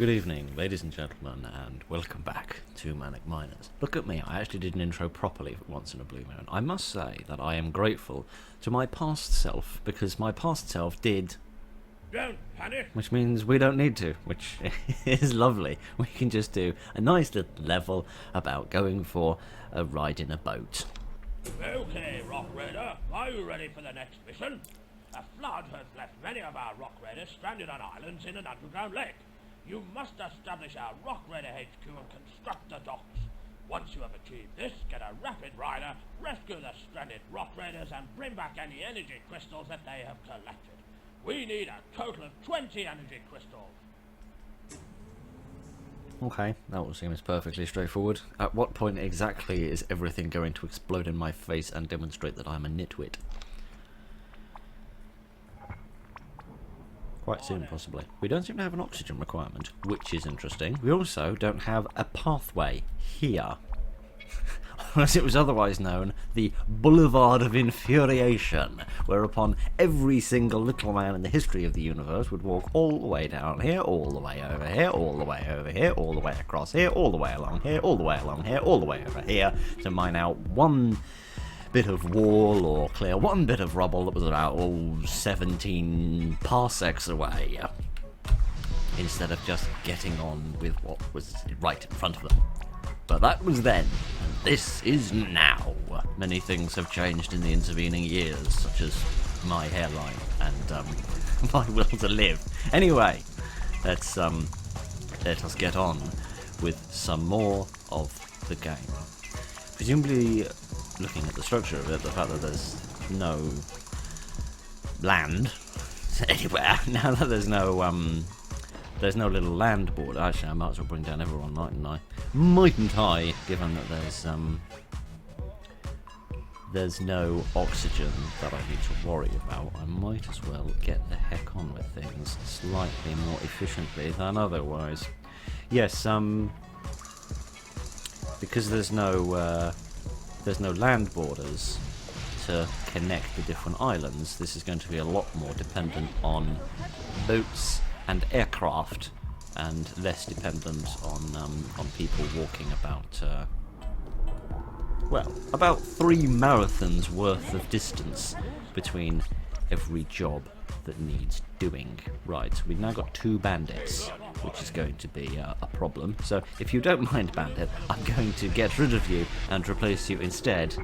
Good evening, ladies and gentlemen, and welcome back to Manic Miners. Look at me, I actually did an intro properly for once in a blue moon. I must say that I am grateful to my past self, because my past self did... Don't panic! Which means we don't need to, which is lovely. We can just do a nice little level about going for a ride in a boat. Okay, Rock Raider, are you ready for the next mission? A flood has left many of our Rock Raiders stranded on islands in an underground lake. You must establish our Rock Raider HQ and construct the docks. Once you have achieved this, get a rapid rider, rescue the stranded Rock Raiders, and bring back any energy crystals that they have collected. We need a total of 20 energy crystals. Okay, that all seems perfectly straightforward. At what point exactly is everything going to explode in my face and demonstrate that I'm a nitwit? Quite soon, possibly. We don't seem to have an oxygen requirement, which is interesting. We also don't have a pathway here. As it was otherwise known, the Boulevard of Infuriation, whereupon every single little man in the history of the universe would walk all the way down here, all the way over here, all the way over here, all the way across here, all the way along here, all the way along here, all the way over here, to mine out one bit of wall or clear one bit of rubble that was about 17 parsecs away, instead of just getting on with what was right in front of them. But that was then, and this is now. Many things have changed in the intervening years, such as my hairline and my will to live. Anyway, let us get on with some more of the game. Presumably, looking at the structure of it, the fact that there's no land anywhere, now that there's no little land border. Actually, I might as well bring down everyone, mightn't I, given that there's no oxygen that I need to worry about. I might as well get the heck on with things slightly more efficiently than otherwise. Yes, because there's no land borders to connect the different islands, this is going to be a lot more dependent on boats and aircraft, and less dependent on people walking about, about 3 marathons worth of distance between every job that needs doing. Right, so we've now got 2 bandits, which is going to be a problem. So if you don't mind, bandit, I'm going to get rid of you and replace you instead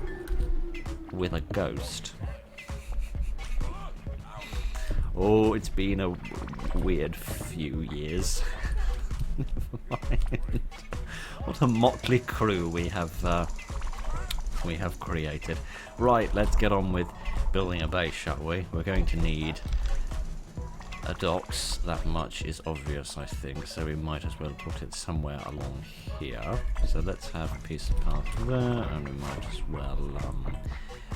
with a ghost. Oh, it's been a weird few years. Never mind. What a motley crew we have created. Right, let's get on with building a base, shall we? We're going to need a docks. That much is obvious, I think, so we might as well put it somewhere along here. So let's have a piece of path there, and we might as well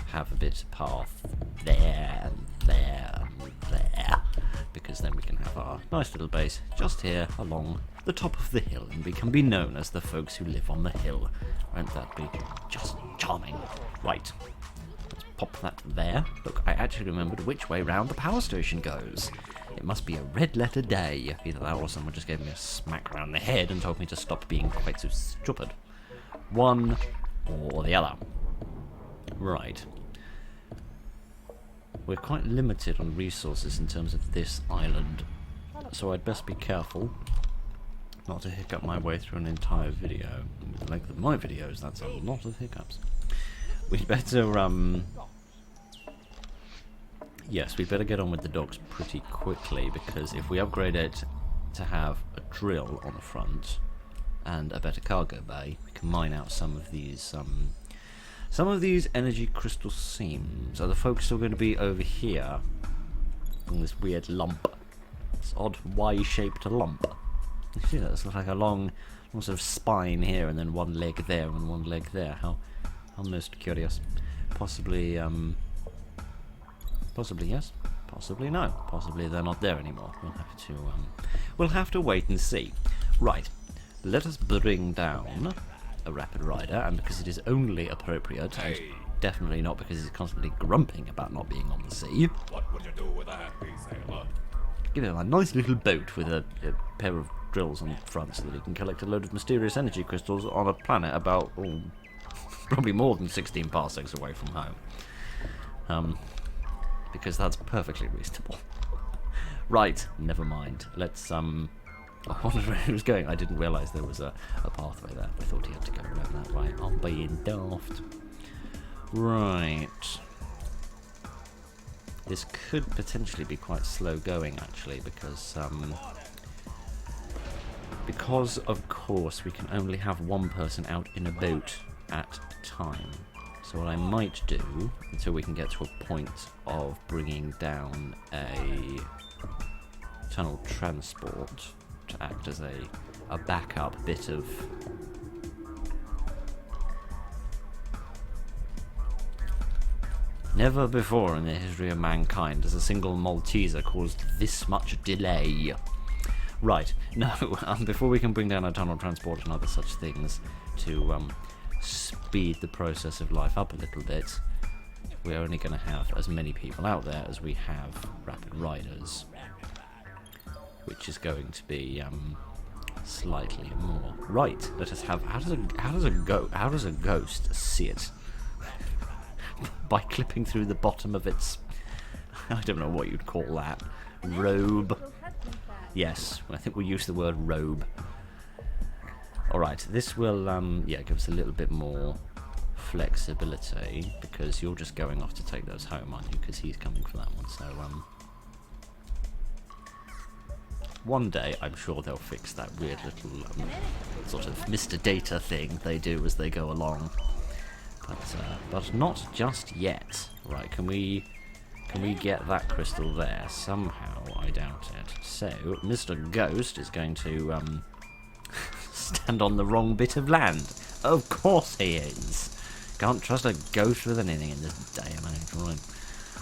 have a bit of path there and there and there, because then we can have our nice little base just here along the top of the hill, and we can be known as the folks who live on the hill. Won't that be just charming? Right, let's pop that there. Look, I actually remembered which way round the power station goes. It must be a red letter day. Either that or someone just gave me a smack around the head and told me to stop being quite so stupid. One or the other. Right. We're quite limited on resources in terms of this island, so I'd best be careful not to hiccup my way through an entire video. With the length of my videos, that's a lot of hiccups. We'd better, yes, we'd better get on with the docks pretty quickly, because if we upgrade it to have a drill on the front and a better cargo bay, we can mine out some of these energy crystal seams. Are the folks still going to be over here in this weird lump? This odd Y-shaped lump. You see that? It's like a long sort of spine here, and then one leg there, and one leg there. How most curious. Possibly yes. Possibly no. Possibly they're not there anymore. We'll have to wait and see. Right. Let us bring down a rapid rider, and because it is only appropriate, and definitely not because he's constantly grumping about not being on the sea. What would you do with a happy sailor? Give him a nice little boat with a pair of drills on the front so that he can collect a load of mysterious energy crystals on a planet about, probably more than 16 parsecs away from home. Because that's perfectly reasonable. Right, never mind. Let's, I wondered where he was going. I didn't realise there was a pathway there. I thought he had to go around that way. I'm being daft. Right. This could potentially be quite slow going, actually, because of course we can only have one person out in a boat at a time. So what I might do, until we can get to a point of bringing down a tunnel transport to act as a backup bit of never before in the history of mankind has a single Malteser caused this much delay. Right, no, before we can bring down our tunnel transport and other such things to speed the process of life up a little bit, we're only going to have as many people out there as we have rapid riders, which is going to be slightly more. Right, let us have. How does a ghost see it? By clipping through the bottom of its, I don't know what you'd call that, robe. Yes, I think we'll use the word robe. Alright, this will give us a little bit more flexibility, because you're just going off to take those home, aren't you? Because he's coming for that one, so one day I'm sure they'll fix that weird little sort of Mr. Data thing they do as they go along. But not just yet. Right, can we get that crystal there? Somehow, I doubt it. So, Mr. Ghost is going to stand on the wrong bit of land. Of course he is. Can't trust a ghost with anything in this day and age. Right.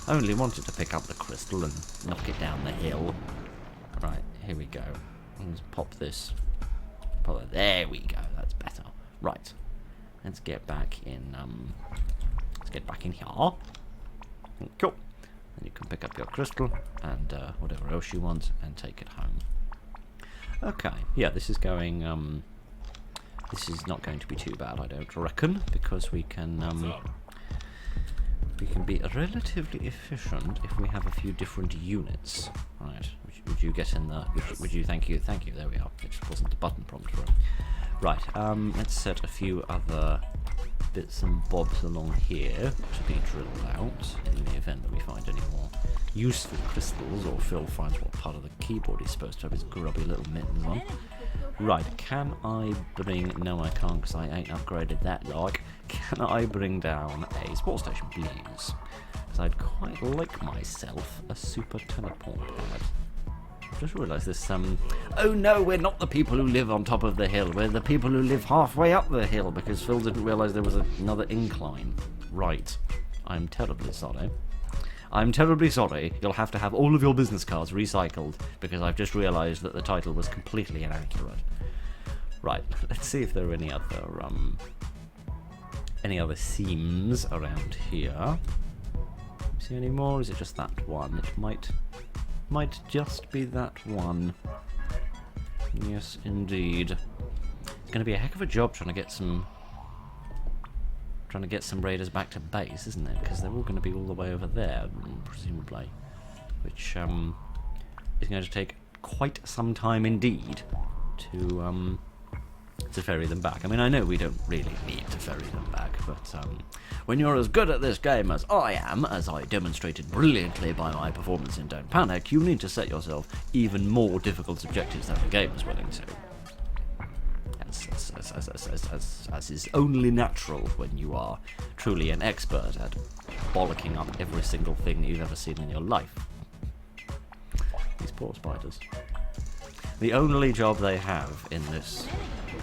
I only wanted to pick up the crystal and knock it down the hill. Right, here we go. Let's pop this. There we go. That's better. Right. Let's get back in. Let's get back in here. Cool. And you can pick up your crystal and whatever else you want and take it home. Okay. Yeah, this is going. This is not going to be too bad, I don't reckon, because we can be relatively efficient if we have a few different units. Right. Would you get in the? Would you? Thank you. There we are. It wasn't a button prompt for it. Right, let's set a few other bits and bobs along here to be drilled out in the event that we find any more useful crystals, or Phil finds what part of the keyboard he's supposed to have his grubby little mittens on. Right, can I bring... No, I can't, because I ain't upgraded that like. Can I bring down a sports station, please? Because I'd quite like myself a super teleport pad. I just realised this, oh no, we're not the people who live on top of the hill, we're the people who live halfway up the hill, because Phil didn't realise there was another incline. Right. I'm terribly sorry. I'm terribly sorry. You'll have to have all of your business cards recycled, because I've just realised that the title was completely inaccurate. Right, let's see if there are any other seams around here. See any more? Is it just that one? It might just be that one. Yes, indeed. It's going to be a heck of a job trying to get some raiders back to base, isn't it? Because they're all going to be all the way over there, presumably. Which is going to take quite some time indeed to ferry them back. I mean, I know we don't really need to ferry them back, but when you're as good at this game as I am, as I demonstrated brilliantly by my performance in Don't Panic, you need to set yourself even more difficult objectives than the game is willing to. As is only natural when you are truly an expert at bollocking up every single thing that you've ever seen in your life. These poor spiders. The only job they have in this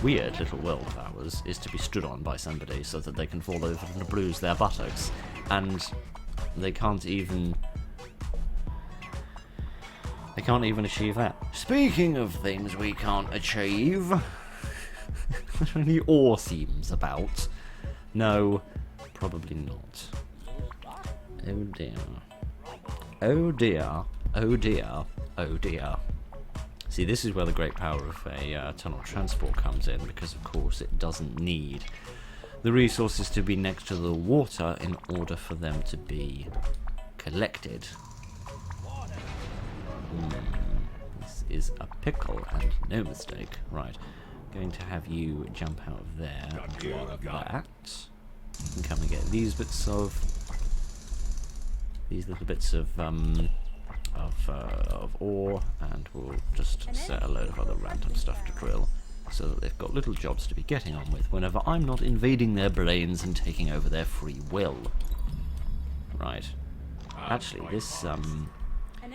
weird little world of ours is to be stood on by somebody so that they can fall over and bruise their buttocks. And they can't even achieve that. Speaking of things we can't achieve, are there any ore seams about? No, probably not. Oh dear. Oh dear. Oh dear. Oh dear. See, this is where the great power of a tunnel transport comes in, because of course it doesn't need the resources to be next to the water in order for them to be collected. This is a pickle, and no mistake. Right, going to have you jump out of there and grab that. And come and get these bits of little bits of ore, and we'll just set a load of other random stuff to drill, so that they've got little jobs to be getting on with whenever I'm not invading their brains and taking over their free will. Right. Actually, this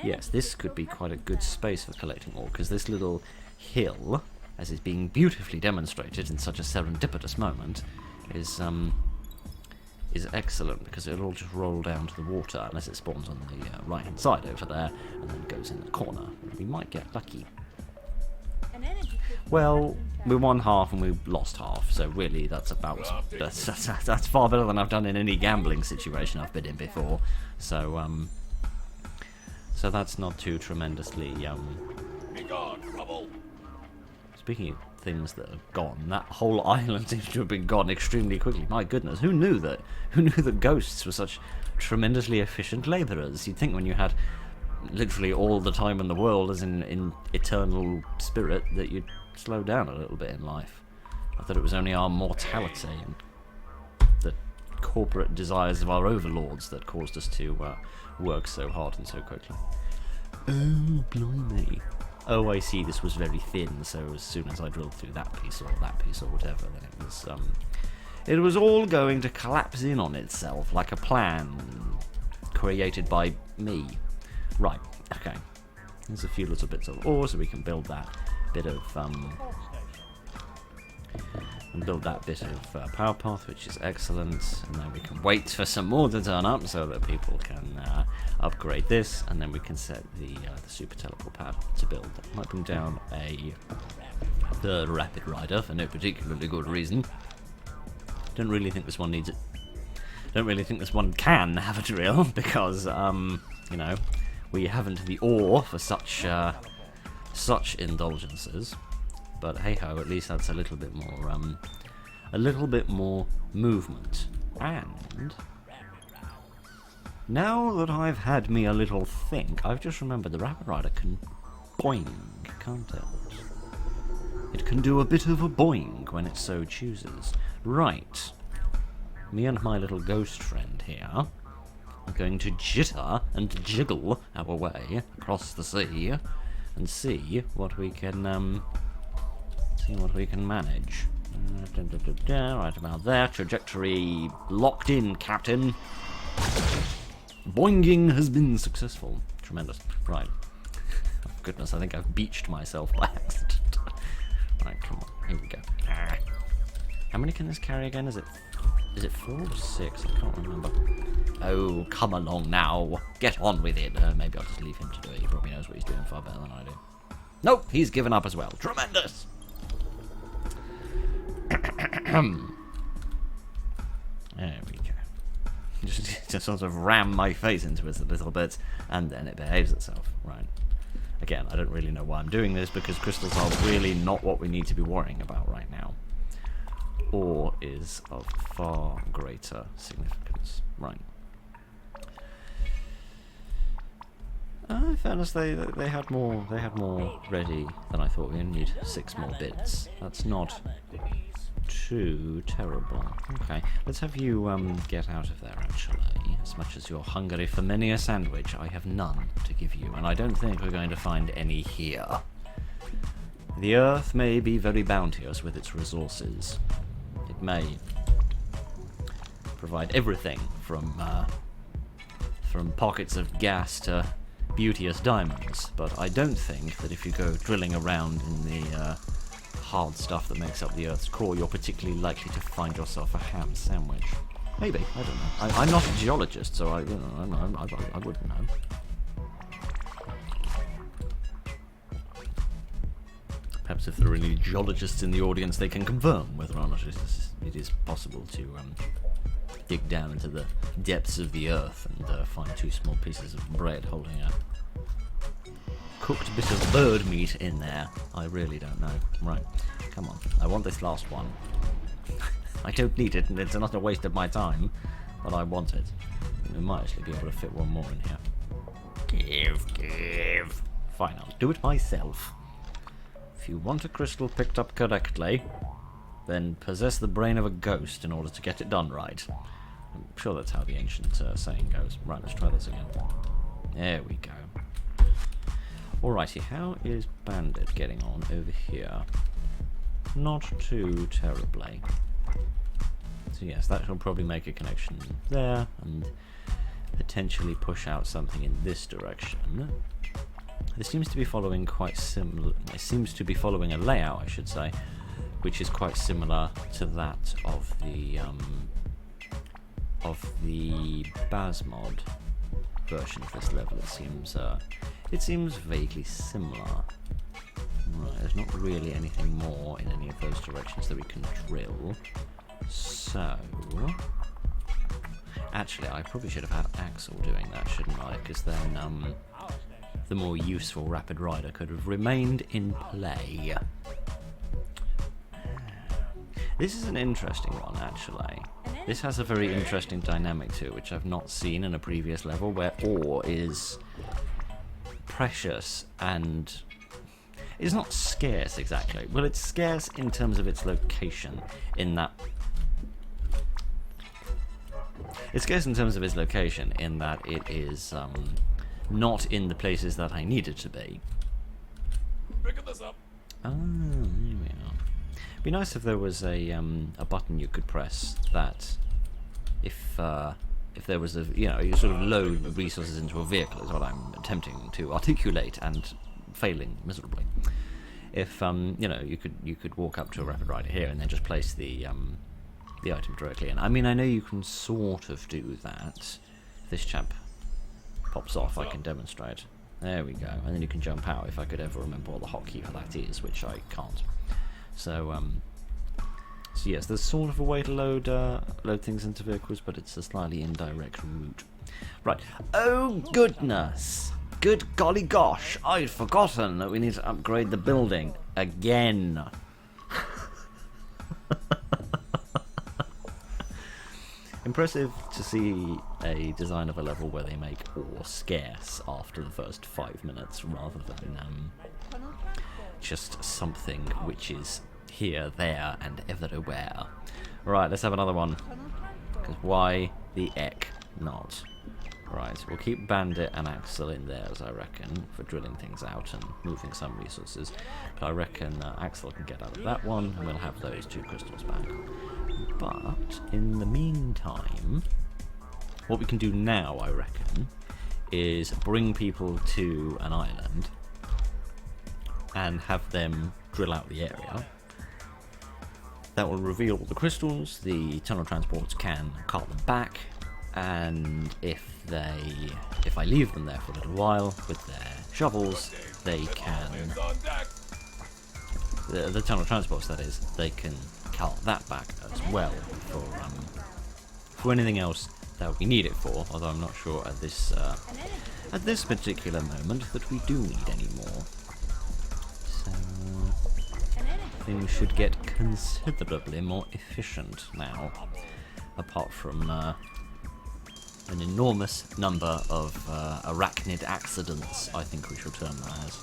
yes, this could be quite a good space for collecting ore, because this little hill, as is being beautifully demonstrated in such a serendipitous moment, is excellent, because it'll all just roll down to the water unless it spawns on the right hand side over there and then goes in the corner. We might get lucky. Well, we won half and we lost half, so really that's far better than I've done in any gambling situation I've been in before. So so that's not too tremendously Speaking of things that have gone, that whole island seems to have been gone extremely quickly. My goodness, who knew that ghosts were such tremendously efficient labourers? You'd think when you had literally all the time in the world, as in eternal spirit, that you'd slow down a little bit in life. I thought it was only our mortality and the corporate desires of our overlords that caused us to work so hard and so quickly. Oh, blimey. Oh, I see, this was very thin, so as soon as I drilled through that piece or whatever, then it was all going to collapse in on itself like a plan created by me. Right, okay. There's a few little bits of ore, so we can build that bit of power path, which is excellent, and then we can wait for some more to turn up so that people can upgrade this, and then we can set the super teleport pad to build. That might bring down a third rapid rider for no particularly good reason. Don't really think this one needs it. Don't really think this one can have a drill, because you know, we haven't the ore for such indulgences. But hey ho, at least that's a little bit more movement. And now that I've had me a little think, I've just remembered the Rapid Rider can boing, can't it? It can do a bit of a boing when it so chooses. Right. Me and my little ghost friend here are going to jitter and jiggle our way across the sea and see what we can manage. Right about there. Trajectory locked in, Captain. Boinging has been successful. Tremendous. Right. Oh, goodness, I think I've beached myself by accident. Right, come on. Here we go. How many can this carry again? Is it 4 or 6? I can't remember. Oh, come along now. Get on with it. Maybe I'll just leave him to do it. He probably knows what he's doing far better than I do. Nope, he's given up as well. Tremendous! There we go. Just sort of ram my face into it a little bit, and then it behaves itself. Right. Again, I don't really know why I'm doing this, because crystals are really not what we need to be worrying about right now. Ore is of far greater significance. Right. In fairness, they had more ready than I thought. We only need 6 more bits. That's not too terrible. Okay, let's have you get out of there, actually. As much as you're hungry for many a sandwich, I have none to give you, and I don't think we're going to find any here. The Earth may be very bounteous with its resources. It may provide everything from pockets of gas to beauteous diamonds, but I don't think that if you go drilling around in the hard stuff that makes up the Earth's core, you're particularly likely to find yourself a ham sandwich. Maybe, I don't know. I'm not a geologist, so I wouldn't know. Perhaps if there are any geologists in the audience, they can confirm whether or not it is possible to dig down into the depths of the Earth and find 2 small pieces of bread holding a cooked bit of bird meat in there? I really don't know. Right, come on. I want this last one. I don't need it, and it's not a waste of my time, but I want it. We might actually be able to fit one more in here. Give. Fine, I'll do it myself. If you want a crystal picked up correctly, then possess the brain of a ghost in order to get it done right. I'm sure that's how the ancient saying goes. Right, let's try this again. There we go. Alrighty, how is Bandit getting on over here? Not too terribly. So yes, that will probably make a connection there, and potentially push out something in this direction. This seems to be following quite similar. It seems to be following a layout, I should say, which is quite similar to that of the Basmod version of this level. It seems vaguely similar. Right, there's not really anything more in any of those directions that we can drill. So, actually, I probably should have had Axel doing that, shouldn't I? Because then, the more useful Rapid Rider could have remained in play. This is an interesting one, actually. This has a very interesting dynamic to it, which I've not seen in a previous level, where ore is precious and... it's not scarce, exactly. Well, it's scarce in terms of its location, in that... it's scarce in terms of its location, in that it is not in the places that I need it to be. Picking this up. Ah, there we are. It'd be nice if there was a button you could press that, if there was a, you sort of load resources into a vehicle is what I'm attempting to articulate and failing miserably. If you could walk up to a Rapid Rider here and then just place the item directly in. I mean, I know you can sort of do that. If this chap pops off, I can demonstrate. There we go, and then you can jump out if I could ever remember what the hotkey for that is, which I can't. So yes, there's sort of a way to load things into vehicles, but it's a slightly indirect route. Right. Oh goodness! Good golly gosh! I'd forgotten that we need to upgrade the building again. Impressive to see a design of a level where they make ore scarce after the first 5 minutes, rather than just something which is here, there, and everywhere. Right, let's have another one. Because why the heck not? Right, we'll keep Bandit and Axel in theirs, I reckon, for drilling things out and moving some resources. But I reckon Axel can get out of that one, and we'll have those 2 crystals back. But in the meantime, what we can do now, I reckon, is bring people to an island and have them drill out the area. That will reveal all the crystals. The tunnel transports can cart them back, and if I leave them there for a little while with their shovels, they can... the tunnel transports, that is, they can cart that back as well for anything else that we need it for, although I'm not sure at this particular moment that we do need any more. So things should get considerably more efficient now, apart from an enormous number of arachnid accidents, I think we shall term that as.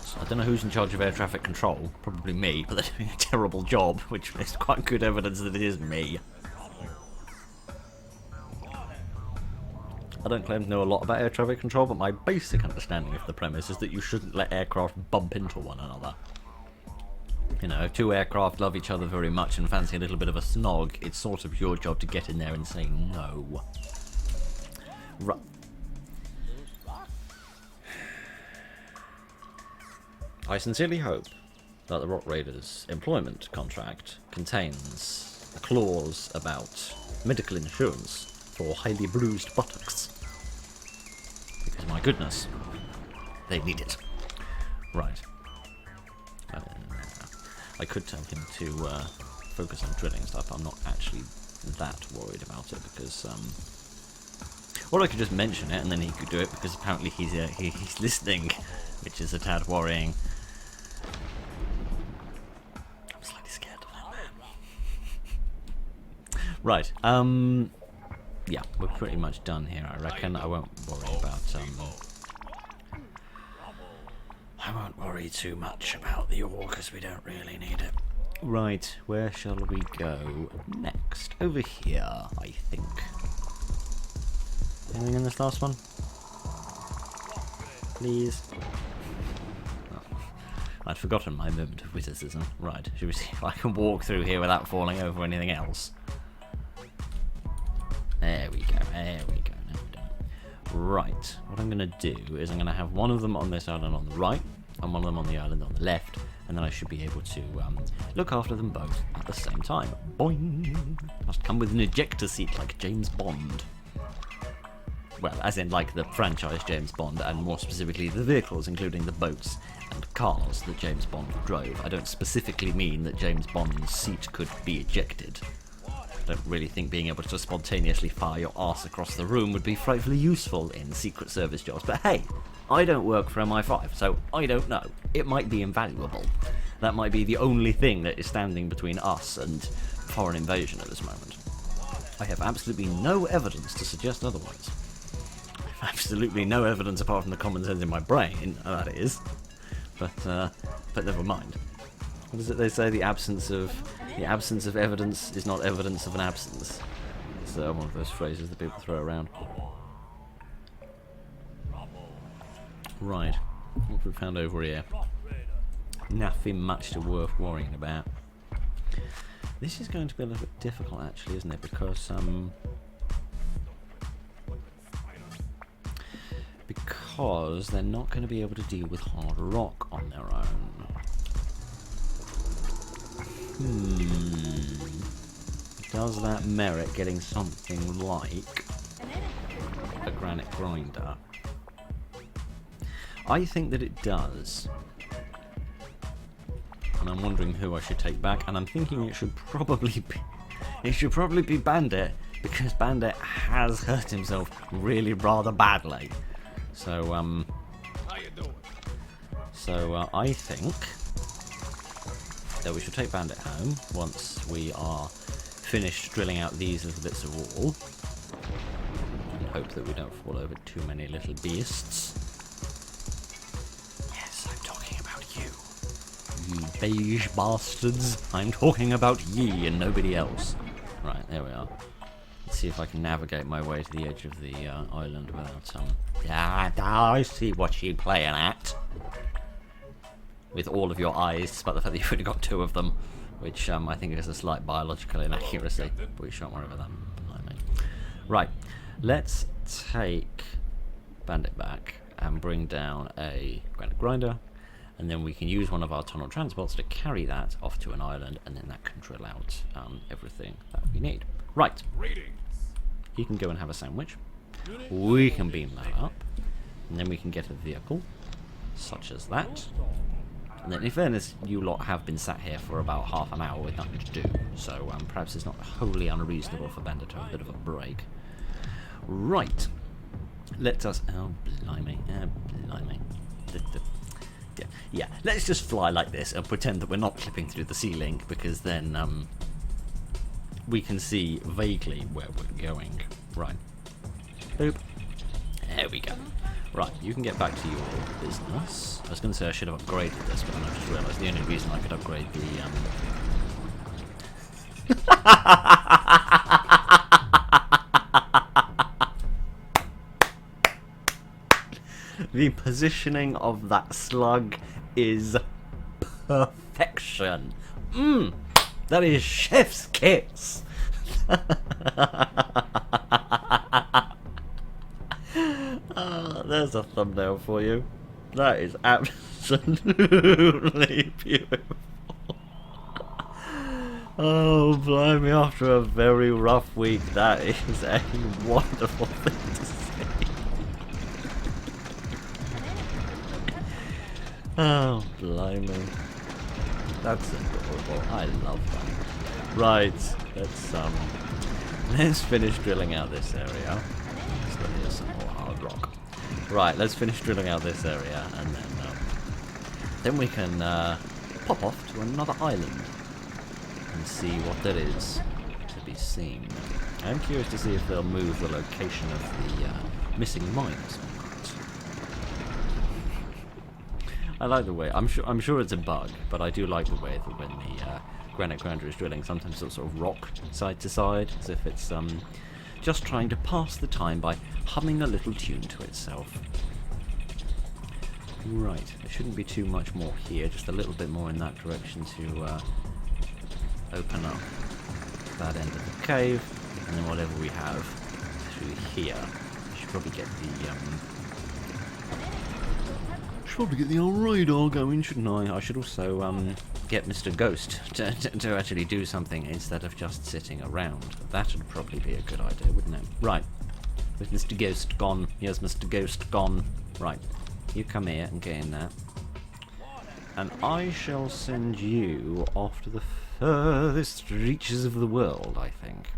So I don't know who's in charge of air traffic control, probably me, but they're doing a terrible job, which is quite good evidence that it is me. I don't claim to know a lot about air traffic control, but my basic understanding of the premise is that you shouldn't let aircraft bump into one another. You know, if 2 aircraft love each other very much and fancy a little bit of a snog, it's sort of your job to get in there and say no. Right. I sincerely hope that the Rock Raiders employment contract contains a clause about medical insurance for highly bruised buttocks. Because my goodness, they need it. Right. I could tell him to focus on drilling stuff. I'm not actually that worried about it because, Or I could just mention it and then he could do it, because apparently he's listening, which is a tad worrying. I'm slightly scared of that man. Right, yeah, we're pretty much done here, I reckon. I won't worry about, I won't worry too much about the ore, because we don't really need it. Right, where shall we go next? Over here, I think. Anything in this last one? Please? Oh, I'd forgotten my moment of witticism. Right, should we see if I can walk through here without falling over anything else? There we go, there we go. No, we don't. Right, what I'm going to do is I'm going to have one of them on this island on the right, and one of them on the island on the left, and then I should be able to look after them both at the same time. Boing! Must come with an ejector seat like James Bond. Well, as in like the franchise James Bond, and more specifically the vehicles, including the boats and cars that James Bond drove. I don't specifically mean that James Bond's seat could be ejected. I don't really think being able to spontaneously fire your arse across the room would be frightfully useful in Secret Service jobs, but hey, I don't work for MI5, so I don't know. It might be invaluable. That might be the only thing that is standing between us and foreign invasion at this moment. I have absolutely no evidence to suggest otherwise. I have absolutely no evidence apart from the common sense in my brain, that is. But never mind. What is it they say? The absence of evidence is not evidence of an absence. It's one of those phrases that people throw around. Right, what have we found over here? Nothing much to worth worrying about. This is going to be a little bit difficult, actually, isn't it? Because they're not going to be able to deal with hard rock on their own. Does that merit getting something like a granite grinder? I think that it does. And I'm wondering who I should take back, and I'm thinking it should probably be Bandit, because Bandit has hurt himself really rather badly. So How you doing? I think that we should take Bandit home once we are finished drilling out these little bits of wall, and hope that we don't fall over too many little beasts. Yes, I'm talking about you. Ye beige bastards. I'm talking about ye and nobody else. Right, there we are. Let's see if I can navigate my way to the edge of the island without I see what you're playing at. With all of your eyes, despite the fact that you've only got two of them, which I think is a slight biological inaccuracy. But we shan't worry about that. Right, let's take Bandit back and bring down a granite grinder, and then we can use one of our tunnel transports to carry that off to an island, and then that can drill out everything that we need. Right, Greetings. you can go and have a sandwich. We can beam that up, and then we can get a vehicle, such as that. And then in fairness, you lot have been sat here for about half an hour with nothing to do, so perhaps it's not wholly unreasonable for Bandit to have a bit of a break. Right, let us... Oh, blimey, blimey. Yeah, let's just fly like this and pretend that we're not clipping through the ceiling, because then we can see vaguely where we're going. Right. Boop. There we go. Right, you can get back to your business. I was going to say I should have upgraded this, but then I just realised the only reason I could upgrade the positioning of that slug is perfection. That is chef's kiss. There's a thumbnail for you. That is absolutely beautiful. Oh, blimey, after a very rough week, that is a wonderful thing to see. Oh, blimey. That's adorable. I love that. Right, let's finish drilling out this area. So there's Right, let's finish drilling out this area, and then we can pop off to another island and see what there is to be seen. I'm curious to see if they'll move the location of the missing mines or not. I like the way. I'm sure it's a bug, but I do like the way that when the granite grinder is drilling, sometimes it'll sort of rock side to side, as if it's just trying to pass the time by humming a little tune to itself. Right, there shouldn't be too much more here, just a little bit more in that direction to open up that end of the cave, and then whatever we have through here. I should probably get the old radar going, shouldn't I? I should also get Mr. Ghost to actually do something instead of just sitting around. That would probably be a good idea, wouldn't it? Right, with Mr. Ghost gone, here's Mr. Ghost gone. Right, you come here and get in there. And I shall send you off to the furthest reaches of the world, I think.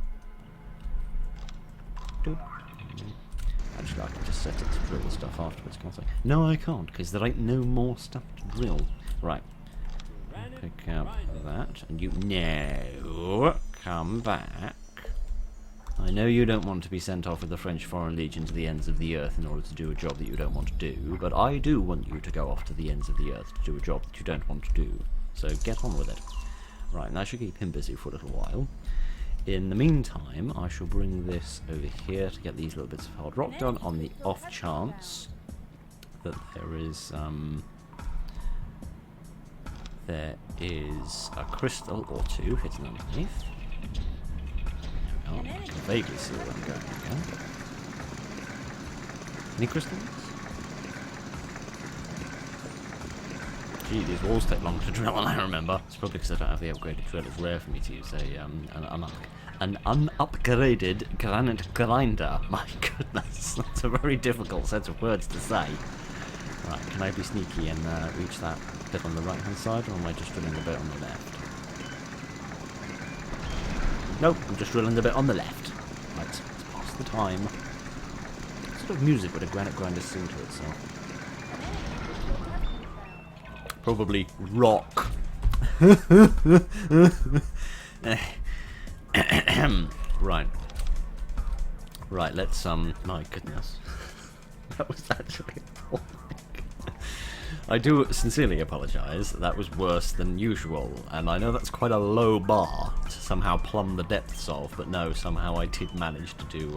Actually, I can just set it to drill stuff afterwards, can't I? No, I can't, because there ain't no more stuff to drill. Right. Pick up that, and you... No! Come back. I know you don't want to be sent off with the French Foreign Legion to the ends of the earth in order to do a job that you don't want to do, but I do want you to go off to the ends of the earth to do a job that you don't want to do. So get on with it. Right, and that should keep him busy for a little while. In the meantime, I shall bring this over here to get these little bits of hard rock done on the off chance that there is a crystal or two hidden underneath. There we are. I can vaguely see where I'm going again. Any crystals? Gee, these walls take long to drill, and I remember. It's probably because I don't have the upgraded drill. It's rare for me to use an unupgraded granite grinder. My goodness, that's a very difficult set of words to say. Right, can I be sneaky and reach that bit on the right hand side, or am I just drilling the bit on the left? Nope, I'm just drilling the bit on the left. Right, let's pass the time. What sort of music would a granite grinder sing to itself? Probably rock. Right. Right, let's my goodness. That was actually appalling. I do sincerely apologise. That was worse than usual, and I know that's quite a low bar to somehow plumb the depths of, but no, somehow I did manage to do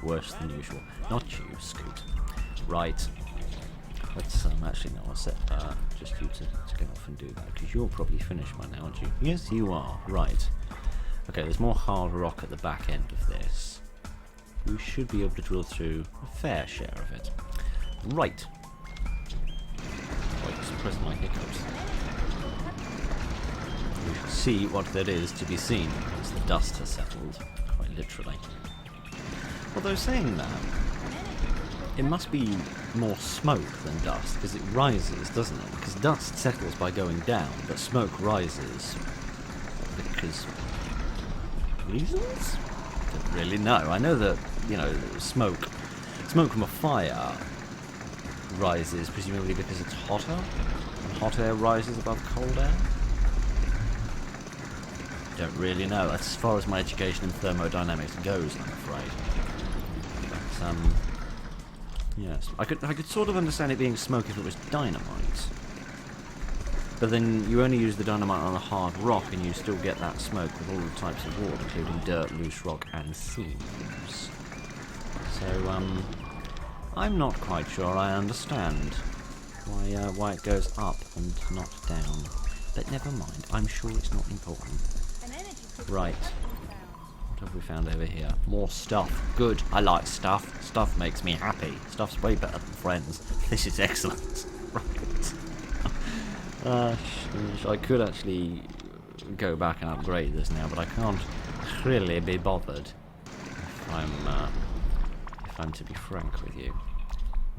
worse than usual. Not you, Scoot. Right. Let's actually no, I'll set just you to go off and do that, because you're probably finished by now, aren't you? Yes, you are. Right. Okay, there's more hard rock at the back end of this. We should be able to drill through a fair share of it. Right. I suppress my hiccups. We shall see what there is to be seen once the dust has settled, quite literally. Although saying that, it must be more smoke than dust, because it rises, doesn't it? Because dust settles by going down, but smoke rises because... reasons? Don't really know. I know that, you know, smoke from a fire rises presumably because it's hotter, and hot air rises above cold air. Don't really know. That's as far as my education in thermodynamics goes, I'm afraid. But, yes, I could sort of understand it being smoke if it was dynamite. But then you only use the dynamite on a hard rock and you still get that smoke with all the types of wood, including dirt, loose rock and seams. So, I'm not quite sure I understand why it goes up and not down. But never mind, I'm sure it's not important. Right. What have we found over here? More stuff. Good. I like stuff. Stuff makes me happy. Stuff's way better than friends. This is excellent. Right. I could actually go back and upgrade this now, but I can't really be bothered if I'm to be frank with you.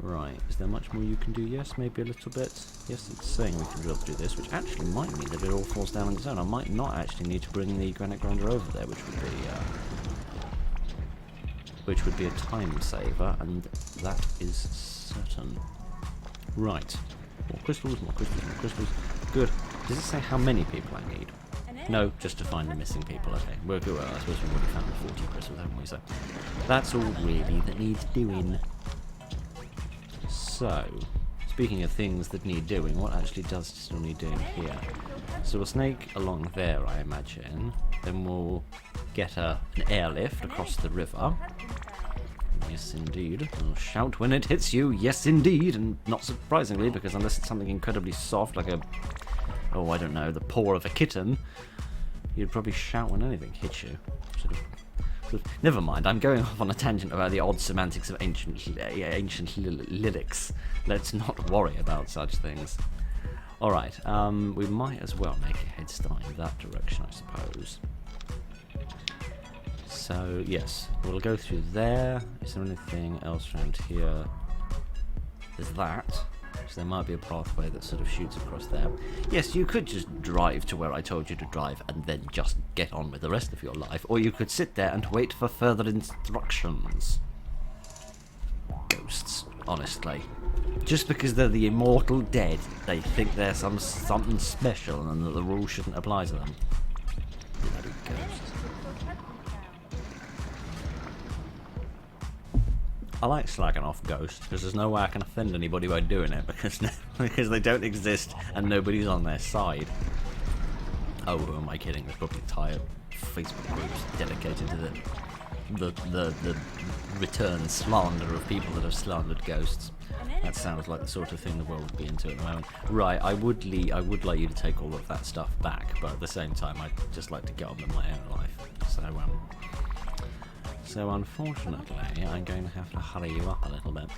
Right, is there much more you can do? Yes, maybe a little bit. Yes, it's saying we can drill through this, which actually might mean that it all falls down on its own. I might not actually need to bring the granite grinder over there, which would be which would be a time saver, and that is certain. Right. More crystals, more crystals, more crystals. Good. Does it say how many people I need? No, just to find the missing people. Okay, we're good. Well, I suppose we've already found the 40 crystals, haven't we? So that's all really that needs doing. So, speaking of things that need doing, what actually does still need doing here? So we'll snake along there, I imagine. Then we'll get an airlift across the river. Yes, indeed. I'll shout when it hits you. Yes, indeed. And not surprisingly, because unless it's something incredibly soft, like a, oh, I don't know, the paw of a kitten, you'd probably shout when anything hits you. Sort of, never mind, I'm going off on a tangent about the odd semantics of ancient lyrics. Let's not worry about such things. Alright, we might as well make a head start in that direction, I suppose. So, yes, we'll go through there. Is there anything else around here? There's that. So there might be a pathway that sort of shoots across there. Yes, you could just drive to where I told you to drive and then just get on with the rest of your life. Or you could sit there and wait for further instructions. Ghosts, honestly. Just because they're the immortal dead, they think they're something special and that the rules shouldn't apply to them. Bloody ghosts. I like slagging off ghosts because there's no way I can offend anybody by doing it because they don't exist and nobody's on their side. Oh, who am I kidding? There's probably entire Facebook groups dedicated to the return slander of people that have slandered ghosts. That sounds like the sort of thing the world would be into at the moment. Right, I would like you to take all of that stuff back, but at the same time, I'd just like to get on with my own life. So unfortunately, I'm going to have to hurry you up a little bit.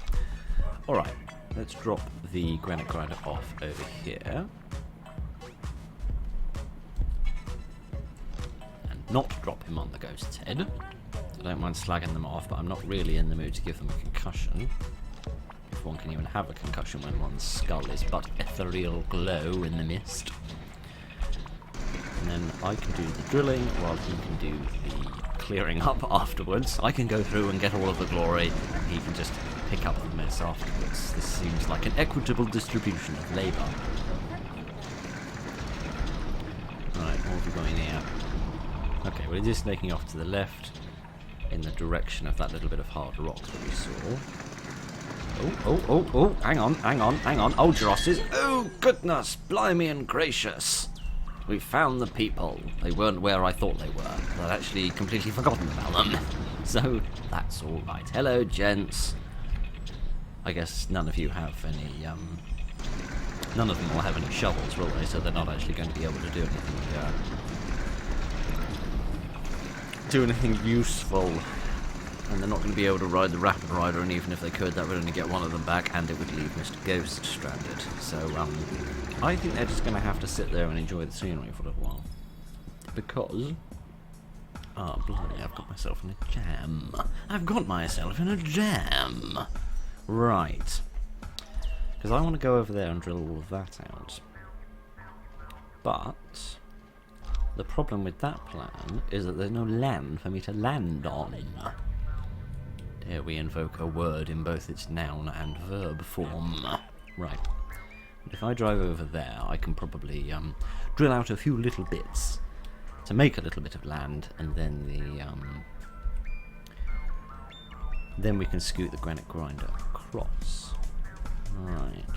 Alright, let's drop the granite grinder off over here. And not drop him on the ghost's head. I don't mind slagging them off, but I'm not really in the mood to give them a concussion. If one can even have a concussion when one's skull is but ethereal glow in the mist. And then I can do the drilling while he can do the clearing up afterwards. I can go through and get all of the glory, and he can just pick up the mess afterwards. This seems like an equitable distribution of labour. Right, what have we got in here? Okay, we're just snaking off to the left in the direction of that little bit of hard rock that we saw. Oh, hang on. Hold your horses. Oh, goodness, blimey and gracious. We found the people. They weren't where I thought they were. I'd actually completely forgotten about them. So, that's alright. Hello, gents. I guess none of you have any, none of them will have any shovels, will they? So they're not actually going to be able to do anything useful. And they're not going to be able to ride the Rapid Rider, and even if they could, that would only get one of them back, and it would leave Mr. Ghost stranded. So, I think they're just going to have to sit there and enjoy the scenery for a little while. Because... oh, bloody, I've got myself in a jam. Right. Because I want to go over there and drill all of that out. But... the problem with that plan is that there's no land for me to land on. Dare we invoke a word in both its noun and verb form. Right. If I drive over there, I can probably drill out a few little bits to make a little bit of land, and then then we can scoot the granite grinder across. Right.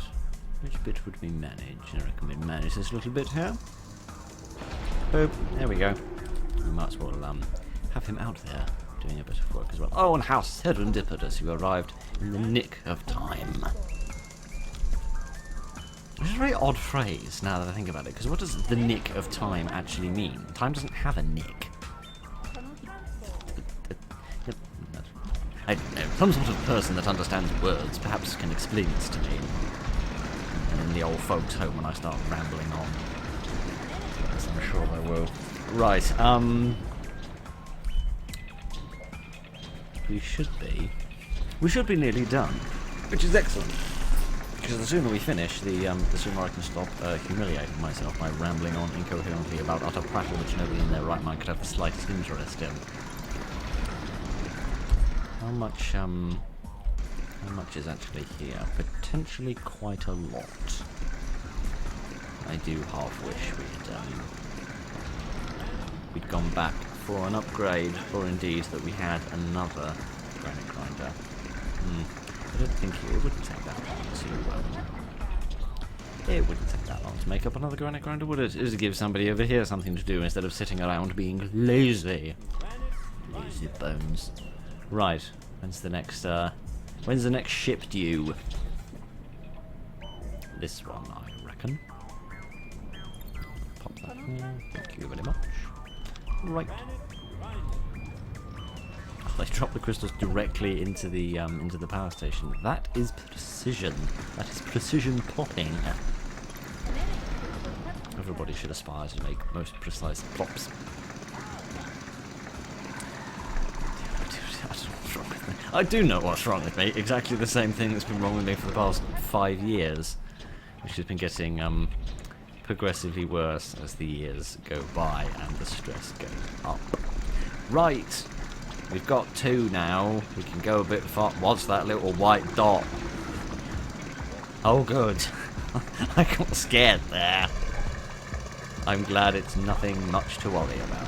Which bit would we manage? I reckon we'd manage this little bit here. Boop. There we go. We might as well have him out there doing a bit of work as well. Oh, and how serendipitous you arrived in the nick of time. Which is a very odd phrase, now that I think about it, because what does the nick of time actually mean? Time doesn't have a nick. I don't know, some sort of person that understands words perhaps can explain this to me. And in the old folks' home when I start rambling on. As I'm sure I will. Right, we should be nearly done, which is excellent. Because the sooner we finish, the sooner I can stop humiliating myself by rambling on incoherently about utter prattle which nobody in their right mind could have the slightest interest in. How much is actually here? Potentially quite a lot. I do half wish we'd gone back for an upgrade, or indeed that we had another granite grinder. I don't think it wouldn't take that long to. It wouldn't take that long to make up another granite grinder, would it? It would give somebody over here something to do instead of sitting around being lazy. Lazy bones. Right. When's the next ship due? This one, I reckon. Pop that here. Thank you very much. Right. Oh, they drop the crystals directly into the power station. That is precision. That is precision plopping. Everybody should aspire to make most precise plops. I do know what's wrong with me. Exactly the same thing that's been wrong with me for the past 5 years, which has been getting progressively worse as the years go by and the stress goes up. Right, we've got 2 now. We can go a bit far. What's that little white dot? Oh, good. I got scared there. I'm glad it's nothing much to worry about.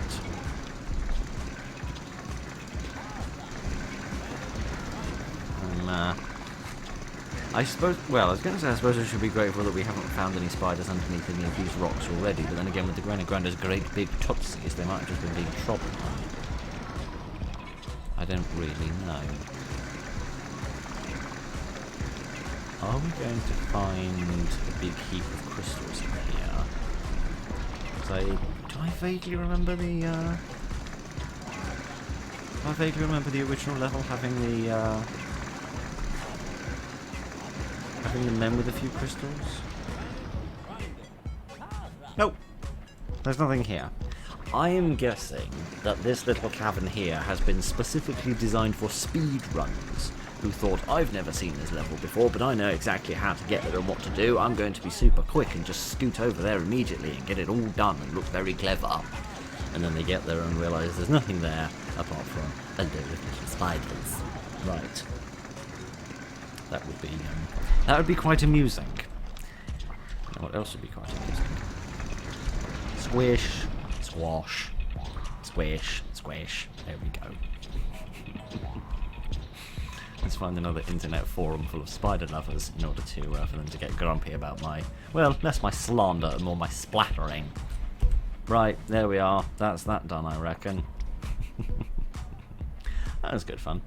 I suppose, well, I was going to say I suppose we should be grateful that we haven't found any spiders underneath any of these rocks already, but then again with the granite grinder's great big tootsies, they might have just been being trouble. I don't really know. Are we going to find a big heap of crystals in here? Do I vaguely remember the original level having the men with a few crystals? Nope. There's nothing here. I am guessing that this little cavern here has been specifically designed for speed runners who thought, I've never seen this level before, but I know exactly how to get there and what to do. I'm going to be super quick and just scoot over there immediately and get it all done and look very clever. And then they get there and realise there's nothing there apart from a load of little spiders. Right. That would be quite amusing. You know what else would be quite amusing? Squish, squash, squish, squish. There we go. Let's find another internet forum full of spider lovers in order to for them to get grumpy about my, well, less my slander and more my splattering. Right, there we are. That's that done, I reckon. That was good fun.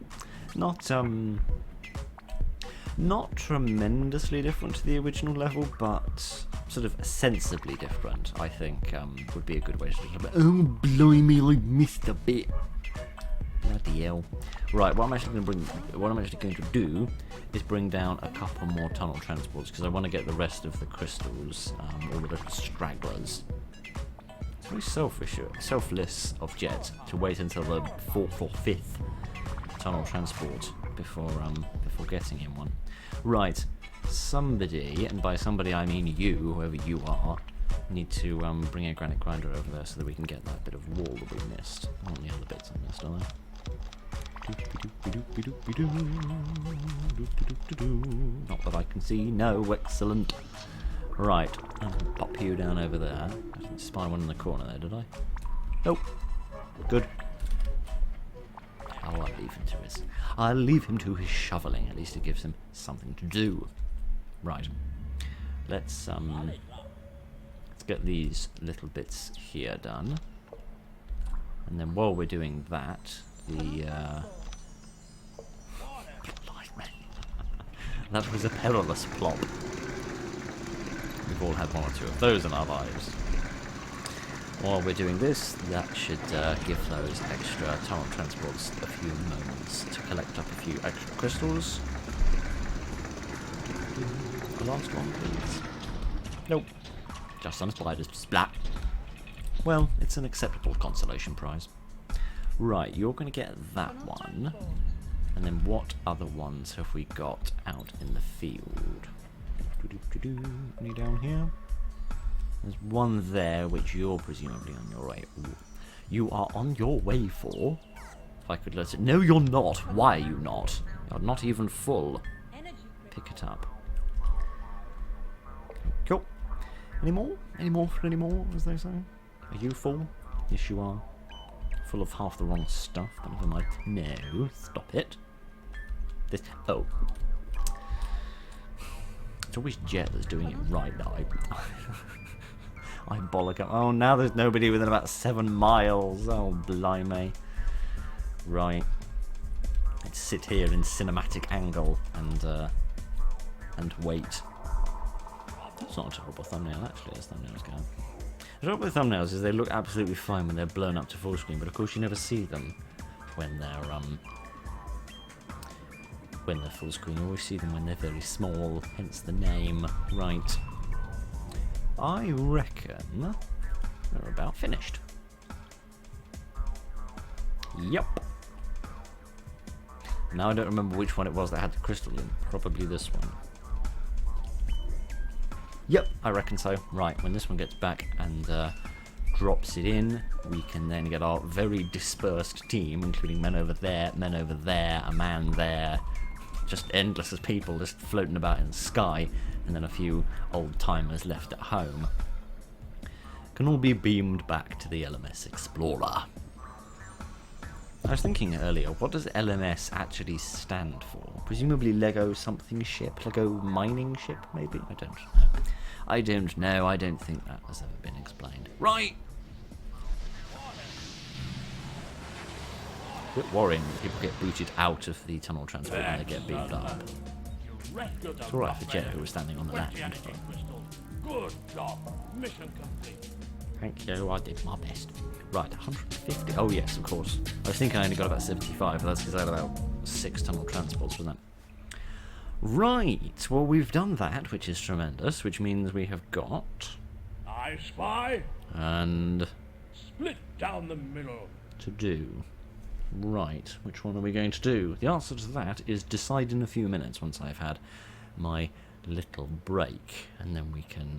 Not tremendously different to the original level, but sort of sensibly different, I think, would be a good way to look at it. Oh, blimey, I missed a bit. Bloody hell. Right, what I'm actually going to do is bring down a couple more tunnel transports, because I want to get the rest of the crystals, all the little stragglers. It's very selfless of Jet to wait until the 4th or 5th tunnel transport before getting him one. Right, somebody, and by somebody I mean you, whoever you are, need to bring a granite grinder over there so that we can get that bit of wall that we missed. Not the other bits I missed, are they? Not that I can see. No, excellent. Right, I'll pop you down over there. I didn't spy one in the corner there, did I? Nope. Good. Oh, I'll leave him to his shoveling. At least it gives him something to do. Right. Let's get these little bits here done. And then while we're doing that, that was a perilous plop. We've all had one or two of those in our lives. While we're doing this, that should give those extra tunnel transports a few moments to collect up a few extra crystals. The last one, please. Nope. Just some spiders. Splat. Well, it's an acceptable consolation prize. Right, you're going to get that one. And then what other ones have we got out in the field? Any down here? There's one there which you're presumably on your way. Ooh. You are on your way for? If I could let it... No, you're not. Why are you not? You're not even full. Pick it up. Cool. Any more? Any more for any more, as they say? Are you full? Yes, you are. Full of half the wrong stuff, but never mind. No, stop it. This... Oh. It's always Jet that's doing it right now. I bollock up. Oh, now there's nobody within about 7 miles. Oh, blimey. Right. Let's sit here in cinematic angle and wait. That's not a terrible thumbnail, actually, as thumbnails go. The trouble with thumbnails is they look absolutely fine when they're blown up to full screen, but of course you never see them when they're full screen. You always see them when they're very small, hence the name. Right. I reckon we're about finished. Yep. Now I don't remember which one it was that had the crystal in. Probably this one. Yep, I reckon so. Right, when this one gets back and drops it in, we can then get our very dispersed team, including men over there, a man there, just endless as people just floating about in the sky, and then a few old timers left at home, can all be beamed back to the LMS Explorer. I was thinking earlier, what does LMS actually stand for? Presumably Lego something ship? Lego mining ship, maybe? I don't know. I don't know. I don't think that has ever been explained. Right! A bit worrying that people get booted out of the tunnel transport when they get beamed up. It's alright for Jet, who was standing on the land. Good job. Mission complete. Thank you, I did my best. Right, 150. Oh yes, of course. I was thinking I only got about 75, but that's because I had about 6 tunnel transports from them. Right, well we've done that, which is tremendous, which means we have got... I spy. And... Split down the middle. To do. Right, which one are we going to do? The answer to that is decide in a few minutes once I've had my little break, and then we can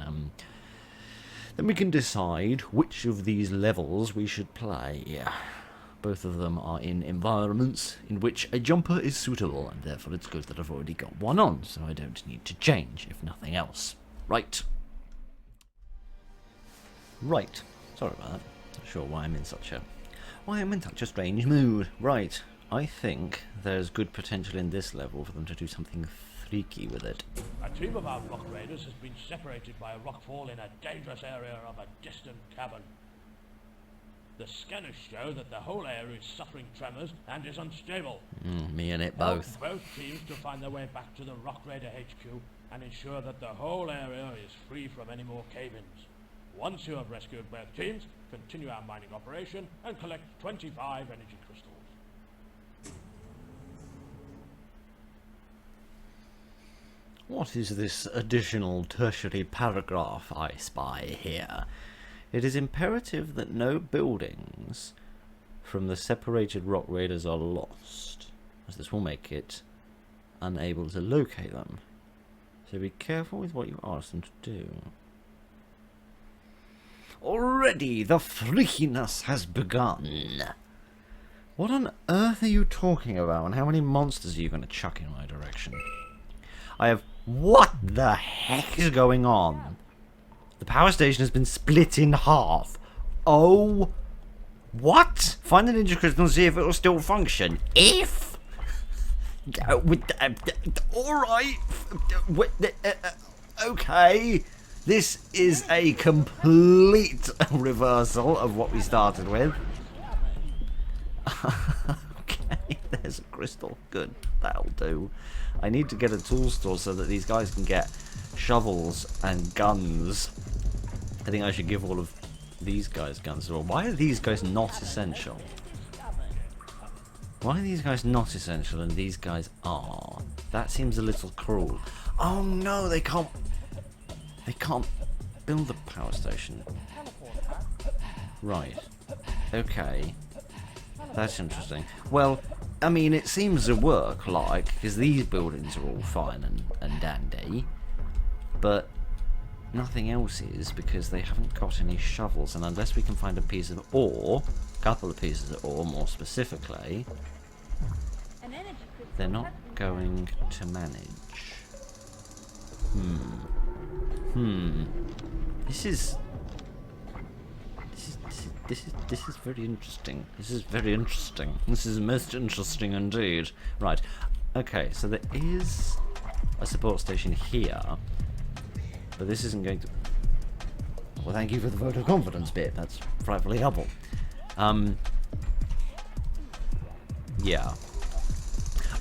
decide which of these levels we should play. Both of them are in environments in which a jumper is suitable, and therefore it's good that I've already got one on, so I don't need to change, if nothing else. Right. Right. Sorry about that. Not sure why I'm in such a strange mood. Right. I think there's good potential in this level for them to do something freaky with it. A team of our rock raiders has been separated by a rockfall in a dangerous area of a distant cavern. The scanners show that the whole area is suffering tremors and is unstable. Me and it both. Help both teams to find their way back to the Rock Raider HQ and ensure that the whole area is free from any more cave-ins. Once you have rescued both teams, continue our mining operation and collect 25 energy crystals. What is this additional tertiary paragraph I spy here? It is imperative that no buildings from the separated rock raiders are lost, as this will make it unable to locate them. So be careful with what you ask them to do. Already the freakiness has begun. What on earth are you talking about, and how many monsters are you going to chuck in my direction? I have... What the heck is going on? The power station has been split in half. Oh... What? Find the ninja crystal and see if it will still function. If... Alright... Okay... This is a complete reversal of what we started with. Okay, there's a crystal. Good, that'll do. I need to get a tool store so that these guys can get shovels and guns. I think I should give all of these guys guns. Well, why are these guys not essential? Why are these guys not essential and these guys are? That seems a little cruel. Oh no, they can't build the power station. Right. Okay. That's interesting. Well, I mean, it seems to work, like, because these buildings are all fine and dandy, but nothing else is, because they haven't got any shovels, and unless we can find a piece of ore, couple of pieces of ore, more specifically, they're not going to manage. This is very interesting. This is very interesting. This is most interesting indeed. Right. Okay, so there is a support station here, but this isn't going to... Well, thank you for the vote of confidence bit. That's frightfully helpful. Yeah.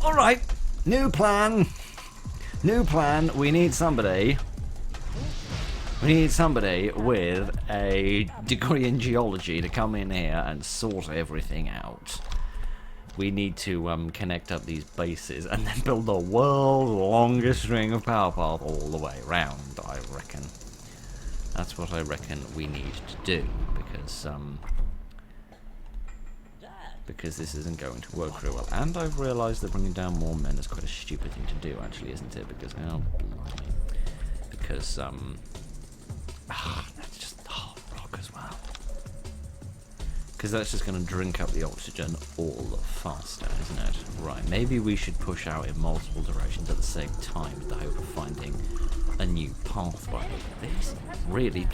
Alright, new plan. New plan. We need somebody with a degree in geology to come in here and sort everything out. We need to connect up these bases and then build the world's longest string of power path all the way around, I reckon. That's what I reckon we need to do, because this isn't going to work very well. And I've realised that bringing down more men is quite a stupid thing to do, actually, isn't it? Because, oh, blimey. Because, that's just hard rock as well. Because that's just going to drink up the oxygen all the faster, isn't it? Right, maybe we should push out in multiple directions at the same time with the hope of finding a new pathway. This really...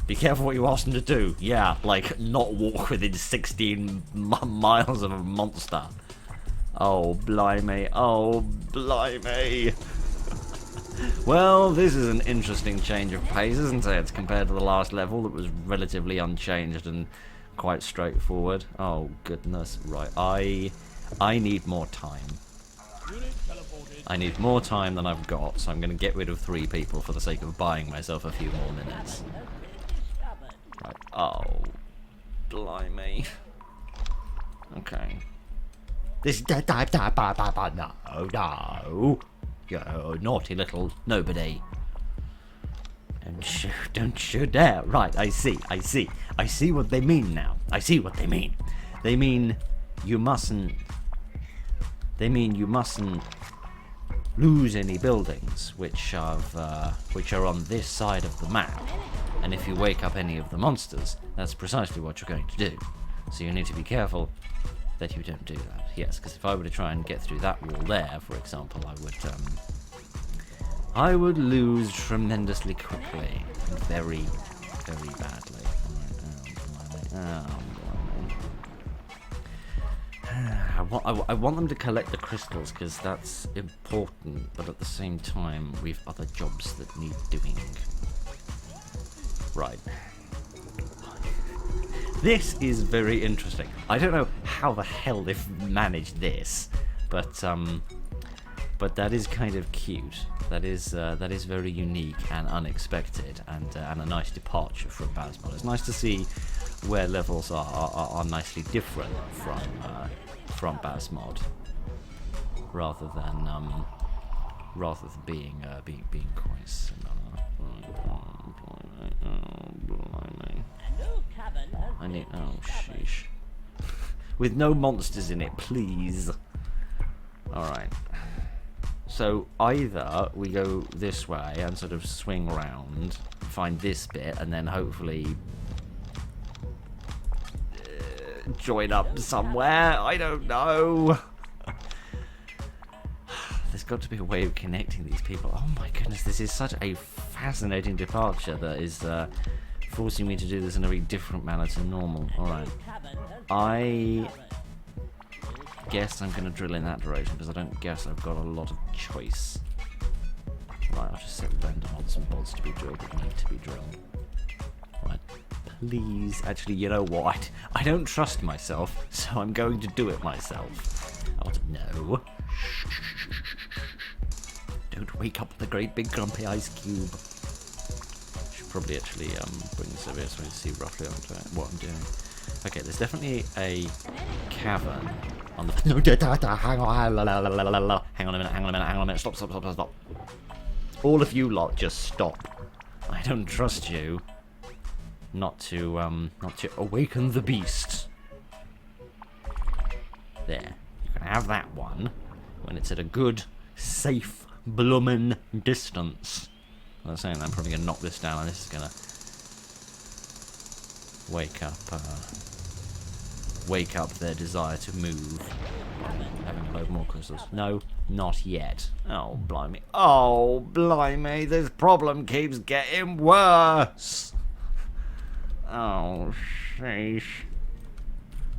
Be careful what you ask them to do. Yeah, like, not walk within 16 miles of a monster. Oh, blimey. Oh, blimey. Well, this is an interesting change of pace, isn't it? Compared to the last level that was relatively unchanged and quite straightforward. Oh, goodness. Right, I need more time. I need more time than I've got, so I'm going to get rid of 3 people for the sake of buying myself a few more minutes. Right. Oh, blimey. Okay. This no, you naughty little nobody. Don't you dare. Right, I see what they mean now. I see what they mean. They mean you mustn't lose any buildings which are on this side of the map. And if you wake up any of the monsters, that's precisely what you're going to do. So you need to be careful that you don't do that. Yes, because if I were to try and get through that wall there, for example, I would lose tremendously quickly and very, very badly. I want them to collect the crystals because that's important, but at the same time, we've other jobs that need doing. Right. This is very interesting. I don't know how the hell they've managed this, but that is kind of cute. That is very unique and unexpected, and a nice departure from Basmod. It's nice to see where levels are nicely different from Basmod, rather than being quite similar. Oh, blimey. I need... Oh, sheesh. With no monsters in it, please. Alright. So, either we go this way and sort of swing round, find this bit, and then hopefully join up somewhere. I don't know. There's got to be a way of connecting these people. Oh my goodness, this is such a fascinating departure that is forcing me to do this in a very different manner to normal. Alright. I guess I'm going to drill in that direction because I don't guess I've got a lot of choice. Right, I'll just set random odds and bods to be drilled that need to be drilled. Right. Please. Actually, you know what? I don't trust myself, so I'm going to do it myself. No. Don't wake up the great big grumpy ice cube. Should probably actually bring this over here so I can see roughly what I'm doing. Okay, there's definitely a cavern on the... No, hang on a minute. Stop. All of you lot, just stop. I don't trust you not to awaken the beast. There. You can have that one when it's at a good, safe, bloomin' distance. I'm saying that I'm probably going to knock this down and this is going to wake up their desire to move. Having a load more crystals. No, not yet. Oh, blimey. Oh, blimey. This problem keeps getting worse. Oh, sheesh.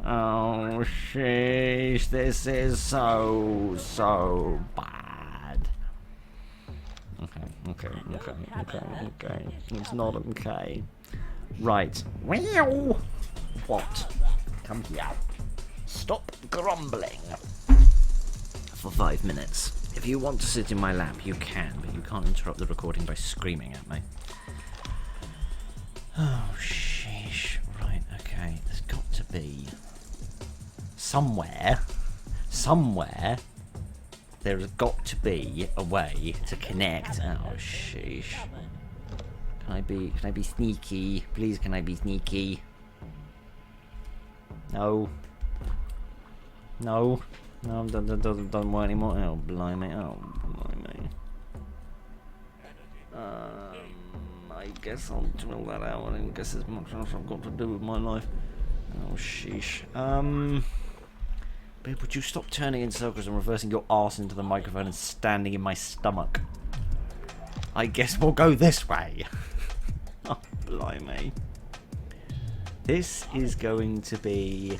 Oh, sheesh. This is so bad. Okay. It's not okay. Right. Wow. What? Come here. Stop grumbling. For 5 minutes. If you want to sit in my lap, you can, but you can't interrupt the recording by screaming at me. Oh, sheesh. Right, okay. There's got to be... Somewhere, there's got to be a way to connect. Oh, sheesh. Can I be sneaky? Please, can I be sneaky? No, doesn't work anymore. Oh, blimey. I guess I'll drill that out. I guess there's much else I've got to do with my life. Oh, sheesh. Babe, would you stop turning in circles and reversing your arse into the microphone and standing in my stomach? I guess we'll go this way. Oh, blimey. This is going to be...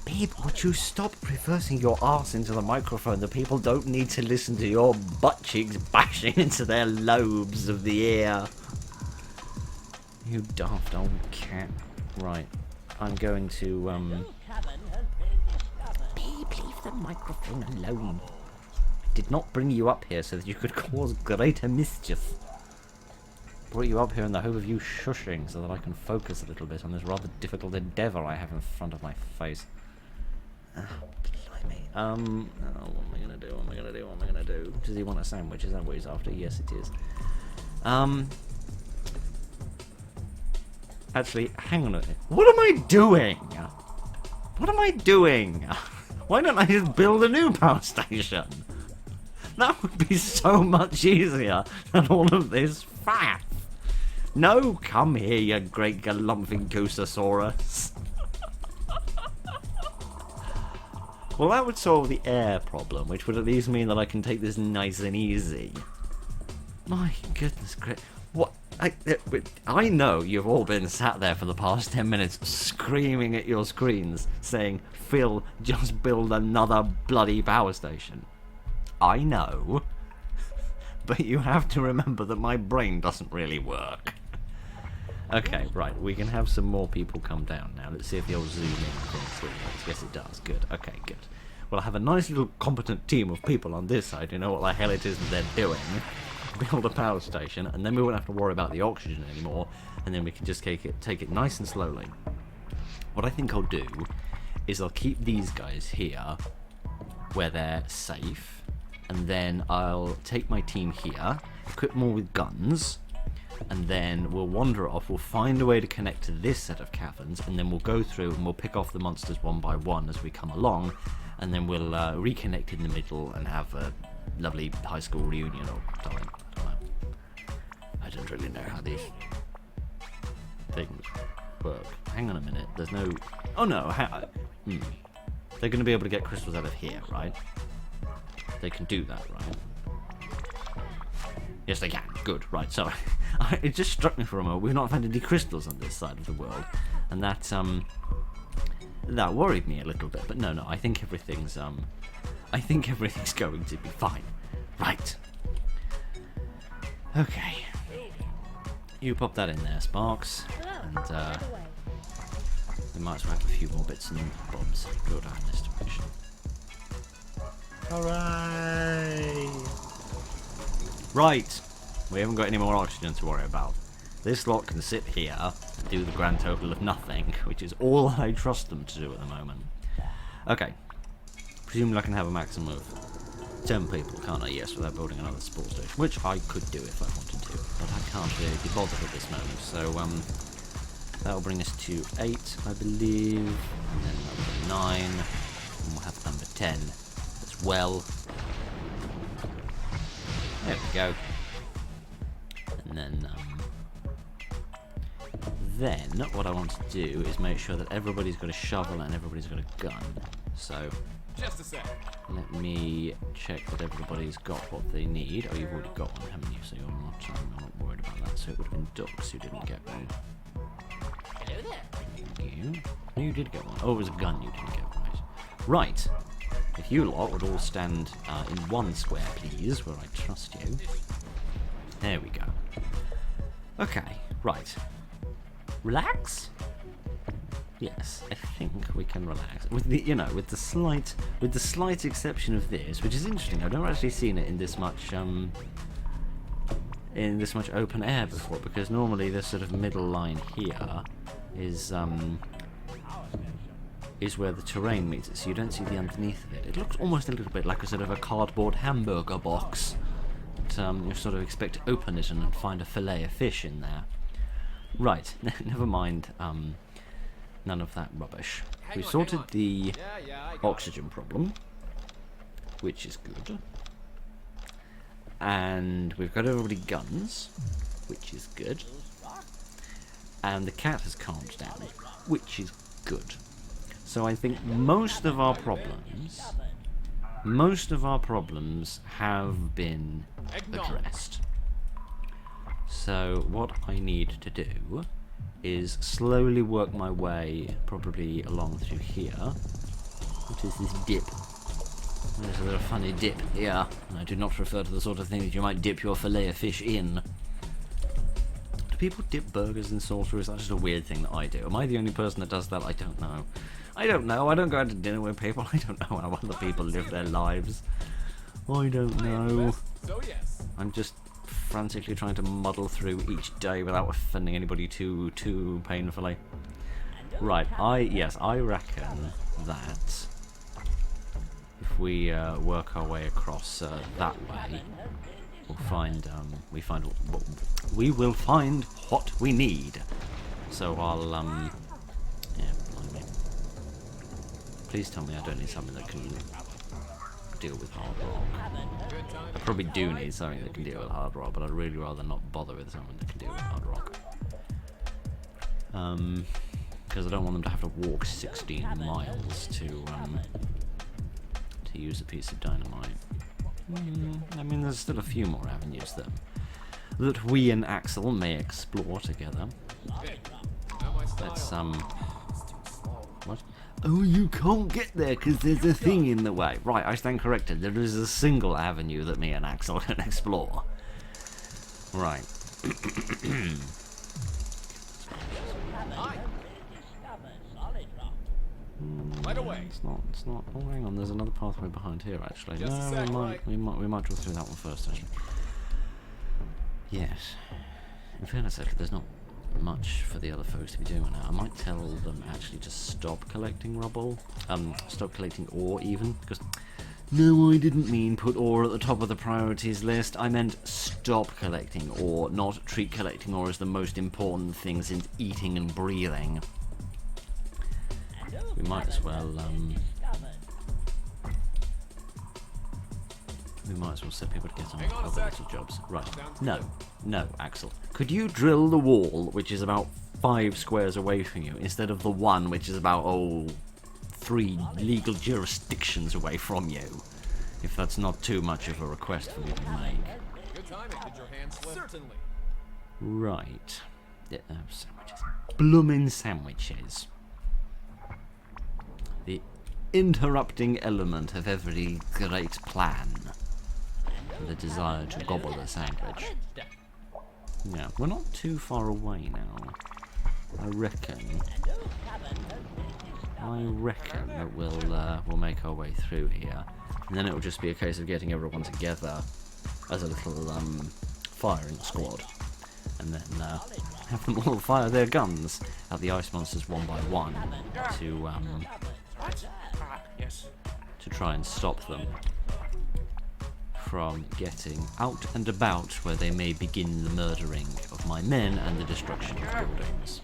Babe, would you stop reversing your arse into the microphone? The people don't need to listen to your butt cheeks bashing into their lobes of the ear. You daft old cat. Right. I'm going to, Babe, leave the microphone alone. I did not bring you up here so that you could cause greater mischief. Brought you up here in the hope of you shushing so that I can focus a little bit on this rather difficult endeavour I have in front of my face. Oh, blimey. Oh, what am I gonna do? Does he want a sandwich? Is that what he's after? Yes, it is. Actually, hang on a minute. What am I doing? Why don't I just build a new power station? That would be so much easier than all of this faff. No, come here, you great galumphing goososaurus. Well, that would solve the air problem, which would at least mean that I can take this nice and easy. My goodness, what? I know you've all been sat there for the past 10 minutes screaming at your screens, saying, Phil, just build another bloody power station. I know. But you have to remember that my brain doesn't really work. Okay, right, we can have some more people come down now. Let's see if the old zoom in thing still works. Yes, it does. Good. Okay, good. Well, I have a nice little competent team of people on this side who know what the hell it is that they're doing. Build a power station, and then we won't have to worry about the oxygen anymore, and then we can just take it nice and slowly. What I think I'll do is I'll keep these guys here where they're safe, and then I'll take my team here, equip more with guns, and then we'll wander off. We'll find a way to connect to this set of caverns, and then we'll go through and we'll pick off the monsters one by one as we come along, and then we'll reconnect in the middle and have a lovely high school reunion or something. I don't really know how these things work. Hang on a minute. There's no... Oh no. They're going to be able to get crystals out of here, right? They can do that, right? Yes, they can. Good. Right. So it just struck me for a moment. We've not found any crystals on this side of the world, and that worried me a little bit. But no. I think everything's going to be fine. Right. Okay. You pop that in there, Sparks, and we might as well have a few more bits and bobs go down this direction. Hooray! Right, we haven't got any more oxygen to worry about. This lot can sit here and do the grand total of nothing, which is all I trust them to do at the moment. Okay, presumably I can have a maximum of 10 people, can't I? Yes, without building another spawn station, which I could do if I wanted to, but I can't really be bothered at this moment. So that'll bring us to 8, I believe, and then number 9, and we'll have number 10 as well. There we go. And then then what I want to do is make sure that everybody's got a shovel and everybody's got a gun. So Just a sec. let me check that everybody's got what they need. Oh, you've already got one, haven't you? So you're not worried about that. So it would have been Ducks who didn't get one. Hello there. You? No, you did get one. Oh, it was a gun you didn't get, right. Right. If you lot would all stand in one square, please, where I trust you. There we go. Okay, right. Relax? Yes, I think we can relax. With the, with the slight exception of this, which is interesting. I've never actually seen it in this much open air before, because normally this sort of middle line here is where the terrain meets it, so you don't see the underneath of it. It looks almost a little bit like a sort of a cardboard hamburger box. But, you sort of expect to open it and find a fillet of fish in there. Right, never mind. None of that rubbish. We sorted the oxygen problem, which is good. And we've got everybody guns, which is good. And the cat has calmed down, which is good. So I think most of our problems have been addressed. So what I need to do is slowly work my way probably along through here. What is this dip? There's a little funny dip here. And I do not refer to the sort of thing that you might dip your fillet of fish in. Do people dip burgers in salt, or is that just a weird thing that I do? Am I the only person that does that? I don't know. I don't know. I don't go out to dinner with people. I don't know how other people live their lives. I don't know. So yes. I'm just frantically trying to muddle through each day without offending anybody too painfully. Right, I reckon that if we work our way across that way, we will find what we need. So I'll yeah, blimey. Please tell me I don't need something that can deal with hard rock. I probably do need something that can deal with hard rock, but I'd really rather not bother with something that can deal with hard rock. Because I don't want them to have to walk 16 miles to use a piece of dynamite. I mean, there's still a few more avenues that we and Axel may explore together. Let's what? Oh, you can't get there because there's a thing in the way. Right, I stand corrected. There is a single avenue that me and Axel can explore. Right. Right away. It's not. Oh, hang on. There's another pathway behind here, actually. Just a No, sec, we might draw through that one first, actually. Yes. In fairness, actually, there's not much for the other folks to be doing now. I might tell them actually to stop collecting rubble. Stop collecting ore, even, because. No, I didn't mean put ore at the top of the priorities list. I meant stop collecting ore, not treat collecting ore as the most important thing since eating and breathing. We might as well set people to get on other little jobs. Right. No, Axel. Could you drill the wall, which is about 5 squares away from you, instead of the one which is about 3 legal jurisdictions away from you? If that's not too much of a request for you to make. Good timing. Did your hand slip? Certainly. Right. Yeah, sandwiches. Bloomin' sandwiches. The interrupting element of every great plan. The desire to gobble a sandwich. Yeah, we're not too far away now. I reckon that we'll make our way through here, and then it will just be a case of getting everyone together as a little firing squad, and then have them all fire their guns at the ice monsters one by one to try and stop them from getting out and about, where they may begin the murdering of my men and the destruction of buildings.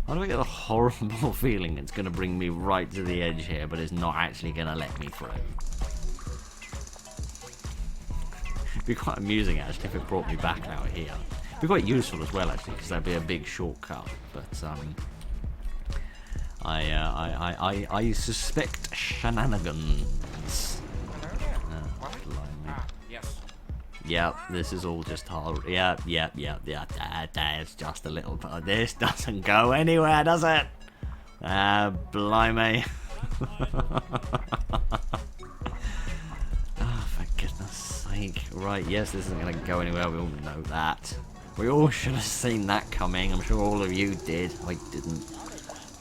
Why do I get a horrible feeling it's going to bring me right to the edge here, but it's not actually going to let me through? It'd be quite amusing actually if it brought me back out here. Be quite useful as well, actually, because that'd be a big shortcut. But I suspect shenanigans. Oh, blimey. Yes. Yep, this is all just hard. Yep. There's just a little bit. This doesn't go anywhere, does it? Blimey. Oh, for goodness sake. Right, yes, this isn't going to go anywhere. We all know that. We all should have seen that coming. I'm sure all of you did. I didn't.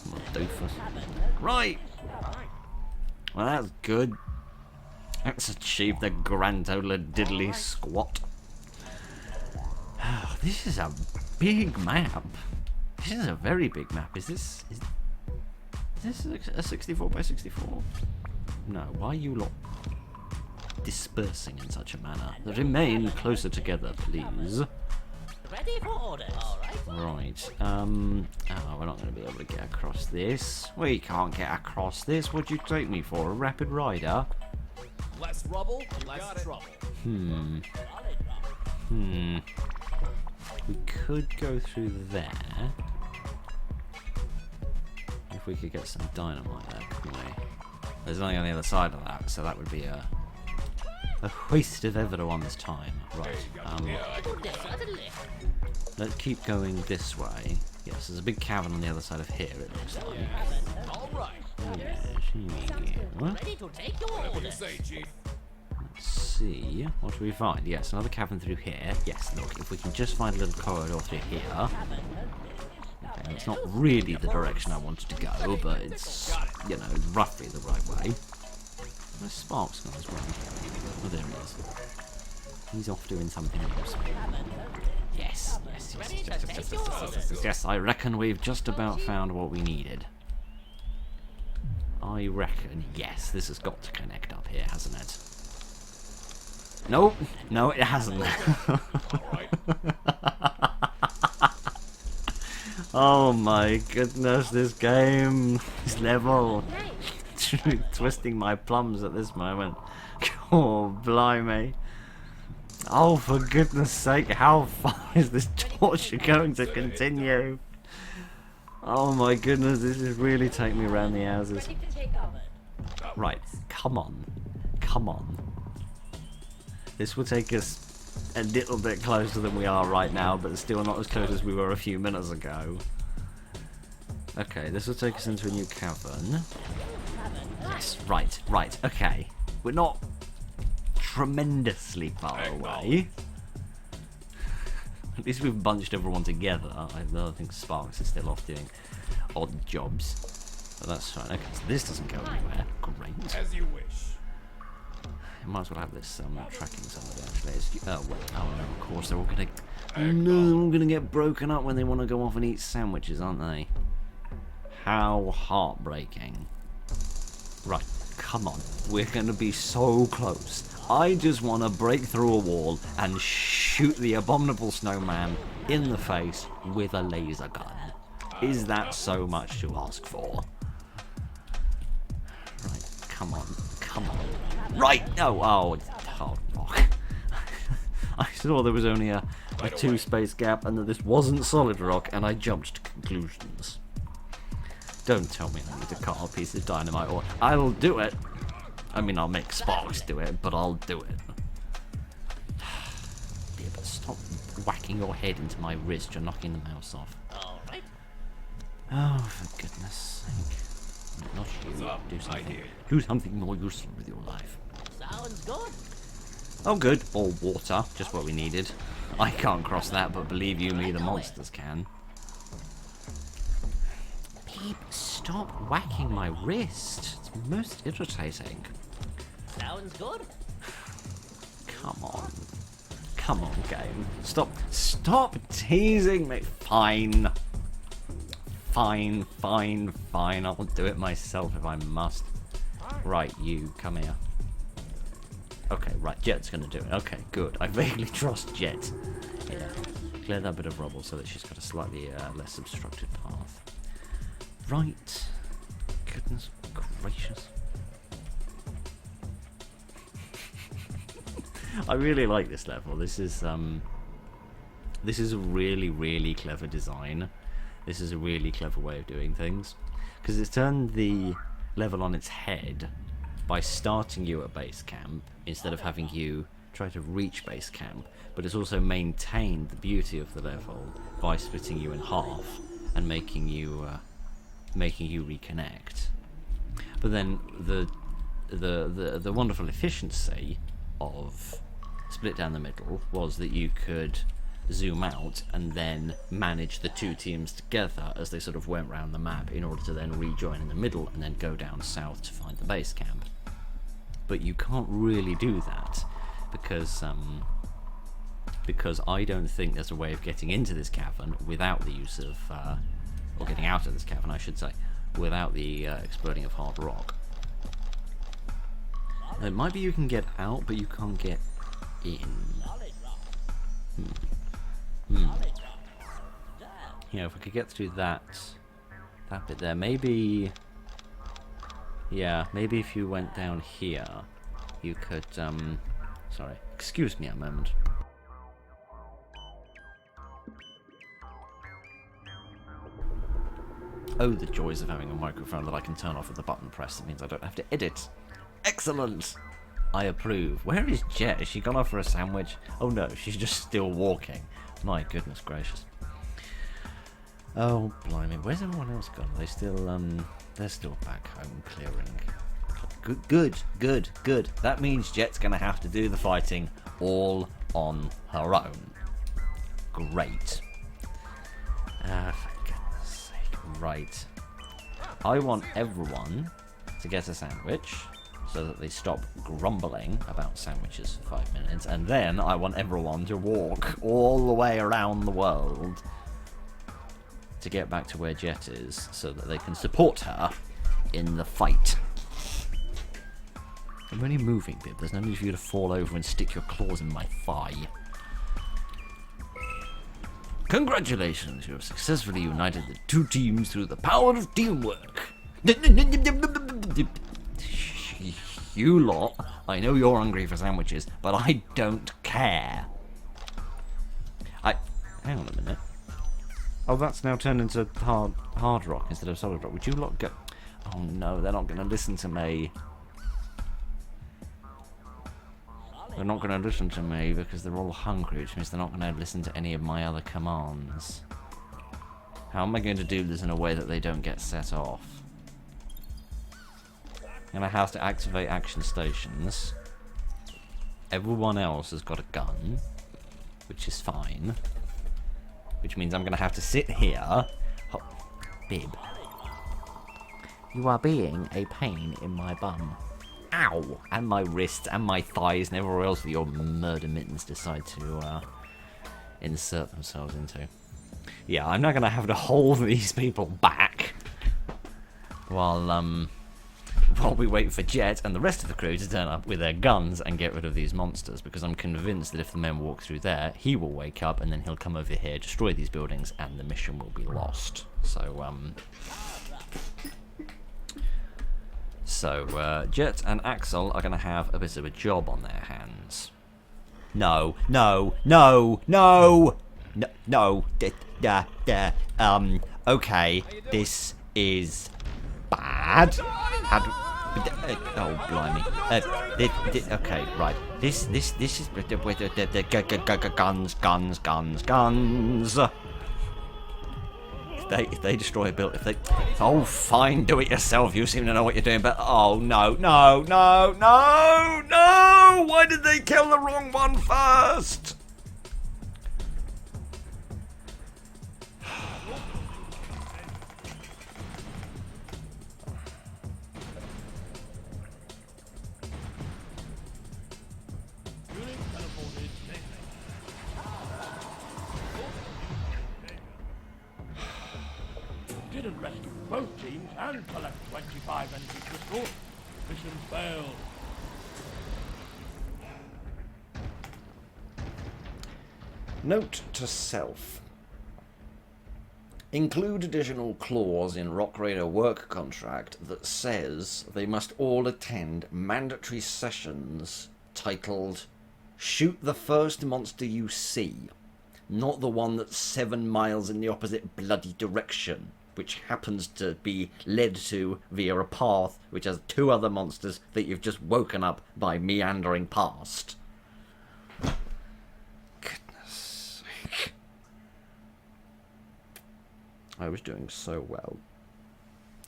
I'm a doofus. Right. Well, that's good. Let's achieve the grand ola diddly squat. Oh, this is a big map. This is a very big map. Is this a 64 by 64? No, why are you lot dispersing in such a manner? Remain closer together, please. Ready for orders. All right. Right. Oh, we're not going to be able to get across this. We can't get across this. What'd you take me for? A rapid rider? Less rubble, less trouble. We could go through there. If we could get some dynamite there, couldn't we? There's nothing on the other side of that, so that would be a waste of everyone's time. Right. Let's keep going this way. Yes, there's a big cavern on the other side of here, it looks like. All right. Yes, here we go. Ready to take your Whatever you orders. say, Chief. Let's see. What do we find? Yes, another cavern through here. Yes, look, if we can just find a little corridor through here. Okay, it's not really the direction I wanted to go, but it's, you know, roughly the right way. Where's Sparks gone as well? Oh, there he is. He's off doing something else. Yes, I reckon we've just about found what we needed. I reckon, yes, this has got to connect up here, hasn't it? Nope, no, it hasn't. Oh my goodness, this game, this level, twisting my plums at this moment. Oh, blimey. Oh, for goodness sake, how far is this torture going to continue? Oh my goodness, this is really taking me around the houses. Right, come on. Come on. This will take us a little bit closer than we are right now, but still not as close as we were a few minutes ago. Okay, this will take us into a new cavern. Yes, right, okay. We're not tremendously far away. At least we've bunched everyone together. I don't think Sparks is still off doing odd jobs. But that's fine. Okay, so this doesn't go anywhere. Great. As you wish. Might as well have this tracking somebody actually. Oh, well, oh no, of course they're all gonna get broken up when they want to go off and eat sandwiches, aren't they? How heartbreaking. Right, come on. We're gonna be so close. I just want to break through a wall and shoot the abominable snowman in the face with a laser gun. Is that so much to ask for? Right, come on. Right! Oh, it's hard rock. I saw there was only a 2-space gap and that this wasn't solid rock, and I jumped to conclusions. Don't tell me I need to cut a piece of dynamite, or I'll do it. I mean, I'll make Sparks do it, but I'll do it. Yeah, but stop whacking your head into my wrist. You're knocking the mouse off. All right. Oh, for goodness sake. Not you. Do something. Do something more useful with your life. Sounds good. Oh, good. Or water. Just what we needed. I can't cross that, but believe you me, the monsters can. Peep, stop whacking my wrist. It's most irritating. Sounds good. Come on. Come on, game. Stop teasing me. Fine. Fine. I'll do it myself if I must. Right, you, come here. Okay, right, Jet's gonna do it. Okay, good. I vaguely trust Jet. Yeah. Clear that bit of rubble so that she's got a slightly less obstructed path. Right. Goodness gracious. I really like this level. This is This is a really, really clever design. This is a really clever way of doing things. Because it's turned the level on its head by starting you at base camp instead of having you try to reach base camp. But it's also maintained the beauty of the level by splitting you in half and making you reconnect. But then the wonderful efficiency of split down the middle was that you could zoom out and then manage the two teams together as they sort of went round the map in order to then rejoin in the middle and then go down south to find the base camp. But you can't really do that because I don't think there's a way of getting into this cavern without the use of or getting out of this cavern, I should say, without the exploding of hard rock. It might be you can get out, but you can't get in. Yeah, if we could get through that bit there, maybe. Yeah, maybe if you went down here, you could. Sorry, excuse me a moment. Oh, the joys of having a microphone that I can turn off with the button press. It means I don't have to edit. Excellent! I approve. Where is Jet? Has she gone off for a sandwich? Oh no, she's just still walking. My goodness gracious. Oh, blimey. Where's everyone else gone? Are they still, they're still back home clearing. Good. That means Jet's gonna have to do the fighting all on her own. Great. For goodness sake. Right. I want everyone to get a sandwich so that they stop grumbling about sandwiches for 5 minutes, and then I want everyone to walk all the way around the world to get back to where Jet is so that they can support her in the fight. I'm only moving, Bib. There's no need for you to fall over and stick your claws in my thigh. Congratulations, you have successfully united the two teams through the power of teamwork. You lot, I know you're hungry for sandwiches, but I don't care. Hang on a minute. Oh, that's now turned into hard rock instead of solid rock. Would you lot go? Oh no, they're not going to listen to me. They're not going to listen to me because they're all hungry, which means they're not going to listen to any of my other commands. How am I going to do this in a way that they don't get set off? I'm going to have to activate action stations. Everyone else has got a gun, which is fine. Which means I'm going to have to sit here. Oh, Bib. You are being a pain in my bum. Ow! And my wrists and my thighs and everywhere else that your murder mittens decide to insert themselves into. Yeah, I'm not going to have to hold these people back while we wait for Jet and the rest of the crew to turn up with their guns and get rid of these monsters, because I'm convinced that if the men walk through there, he will wake up and then he'll come over here, destroy these buildings, and the mission will be lost. So, Jet and Axel are going to have a bit of a job on their hands. No. Okay, this is bad. Oh, blimey. Okay, right. This is guns. If they destroy a building, oh, fine, do it yourself. You seem to know what you're doing, but oh no! Why did they kill the wrong one first? Didn't rescue both teams and collect 25 energy crystals. Mission failed. Note to self. Include additional clause in Rock Raider work contract that says they must all attend mandatory sessions titled Shoot the First Monster You See. Not the one that's 7 miles in the opposite bloody direction, which happens to be led to via a path which has 2 other monsters that you've just woken up by meandering past. Goodness sake. I was doing so well.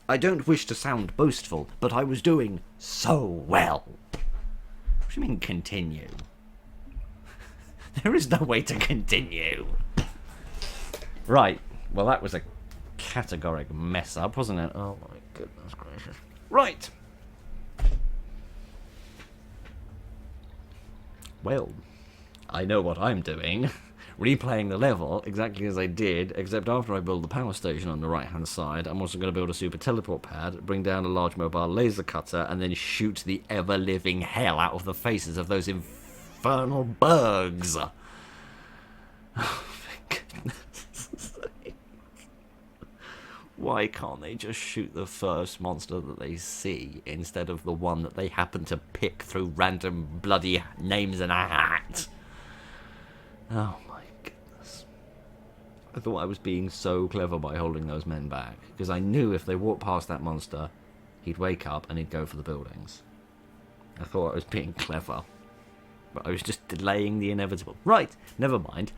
I don't wish to sound boastful, but I was doing so well. What do you mean continue? There is no way to continue. Right, well that was a categoric mess up, wasn't it? Oh my goodness gracious. Right. Well, I know what I'm doing. Replaying the level exactly as I did, except after I build the power station on the right hand side, I'm also going to build a super teleport pad, bring down a large mobile laser cutter, and then shoot the ever-living hell out of the faces of those infernal bugs. Oh, for goodness sake. Why can't they just shoot the first monster that they see instead of the one that they happen to pick through random bloody names in a hat? Oh my goodness. I thought I was being so clever by holding those men back, because I knew if they walked past that monster, he'd wake up and he'd go for the buildings. I thought I was being clever, but I was just delaying the inevitable. Right, never mind.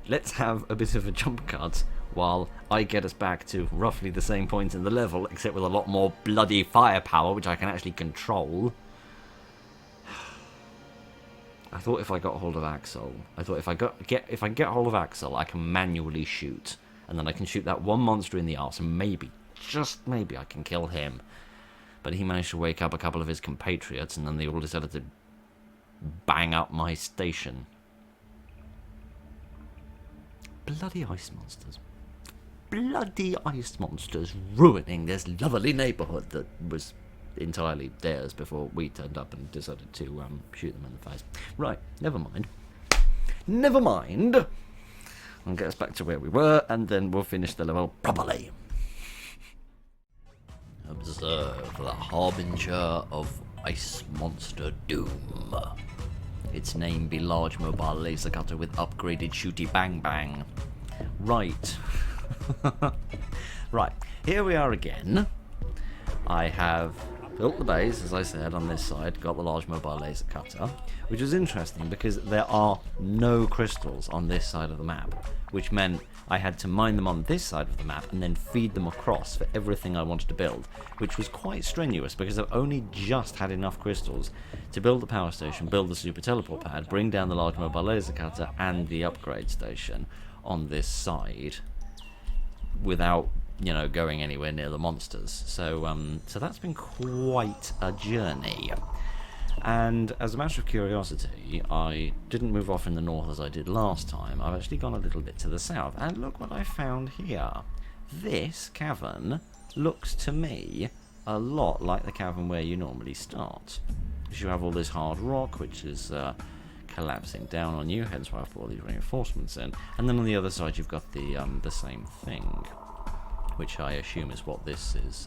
Let's have a bit of a jump cut while I get us back to roughly the same point in the level, except with a lot more bloody firepower, which I can actually control. I thought if I got hold of Axel, if I get hold of Axel, I can manually shoot, and then I can shoot that one monster in the arse, and maybe, just maybe, I can kill him. But he managed to wake up a couple of his compatriots, and then they all decided to bang up my station. Bloody ice monsters. Bloody ice monsters ruining this lovely neighbourhood that was entirely theirs before we turned up and decided to shoot them in the face. Right, never mind. Never mind. I'll get us back to where we were, and then we'll finish the level properly. Observe the harbinger of ice monster doom. Its name be large mobile laser cutter with upgraded shooty bang bang. Right. Right, here we are again. I have built the base, as I said, on this side, got the large mobile laser cutter, which was interesting because there are no crystals on this side of the map, which meant I had to mine them on this side of the map and then feed them across for everything I wanted to build, which was quite strenuous because I've only just had enough crystals to build the power station, build the super teleport pad, bring down the large mobile laser cutter and the upgrade station on this side without, you know, going anywhere near the monsters. So that's been quite a journey. And as a matter of curiosity, I didn't move off in the north as I did last time. I've actually gone a little bit to the south. And look what I found here. This cavern looks to me a lot like the cavern where you normally start. Because you have all this hard rock, which is collapsing down on you, hence why I've put all these reinforcements in. And then on the other side you've got the same thing, which I assume is what this is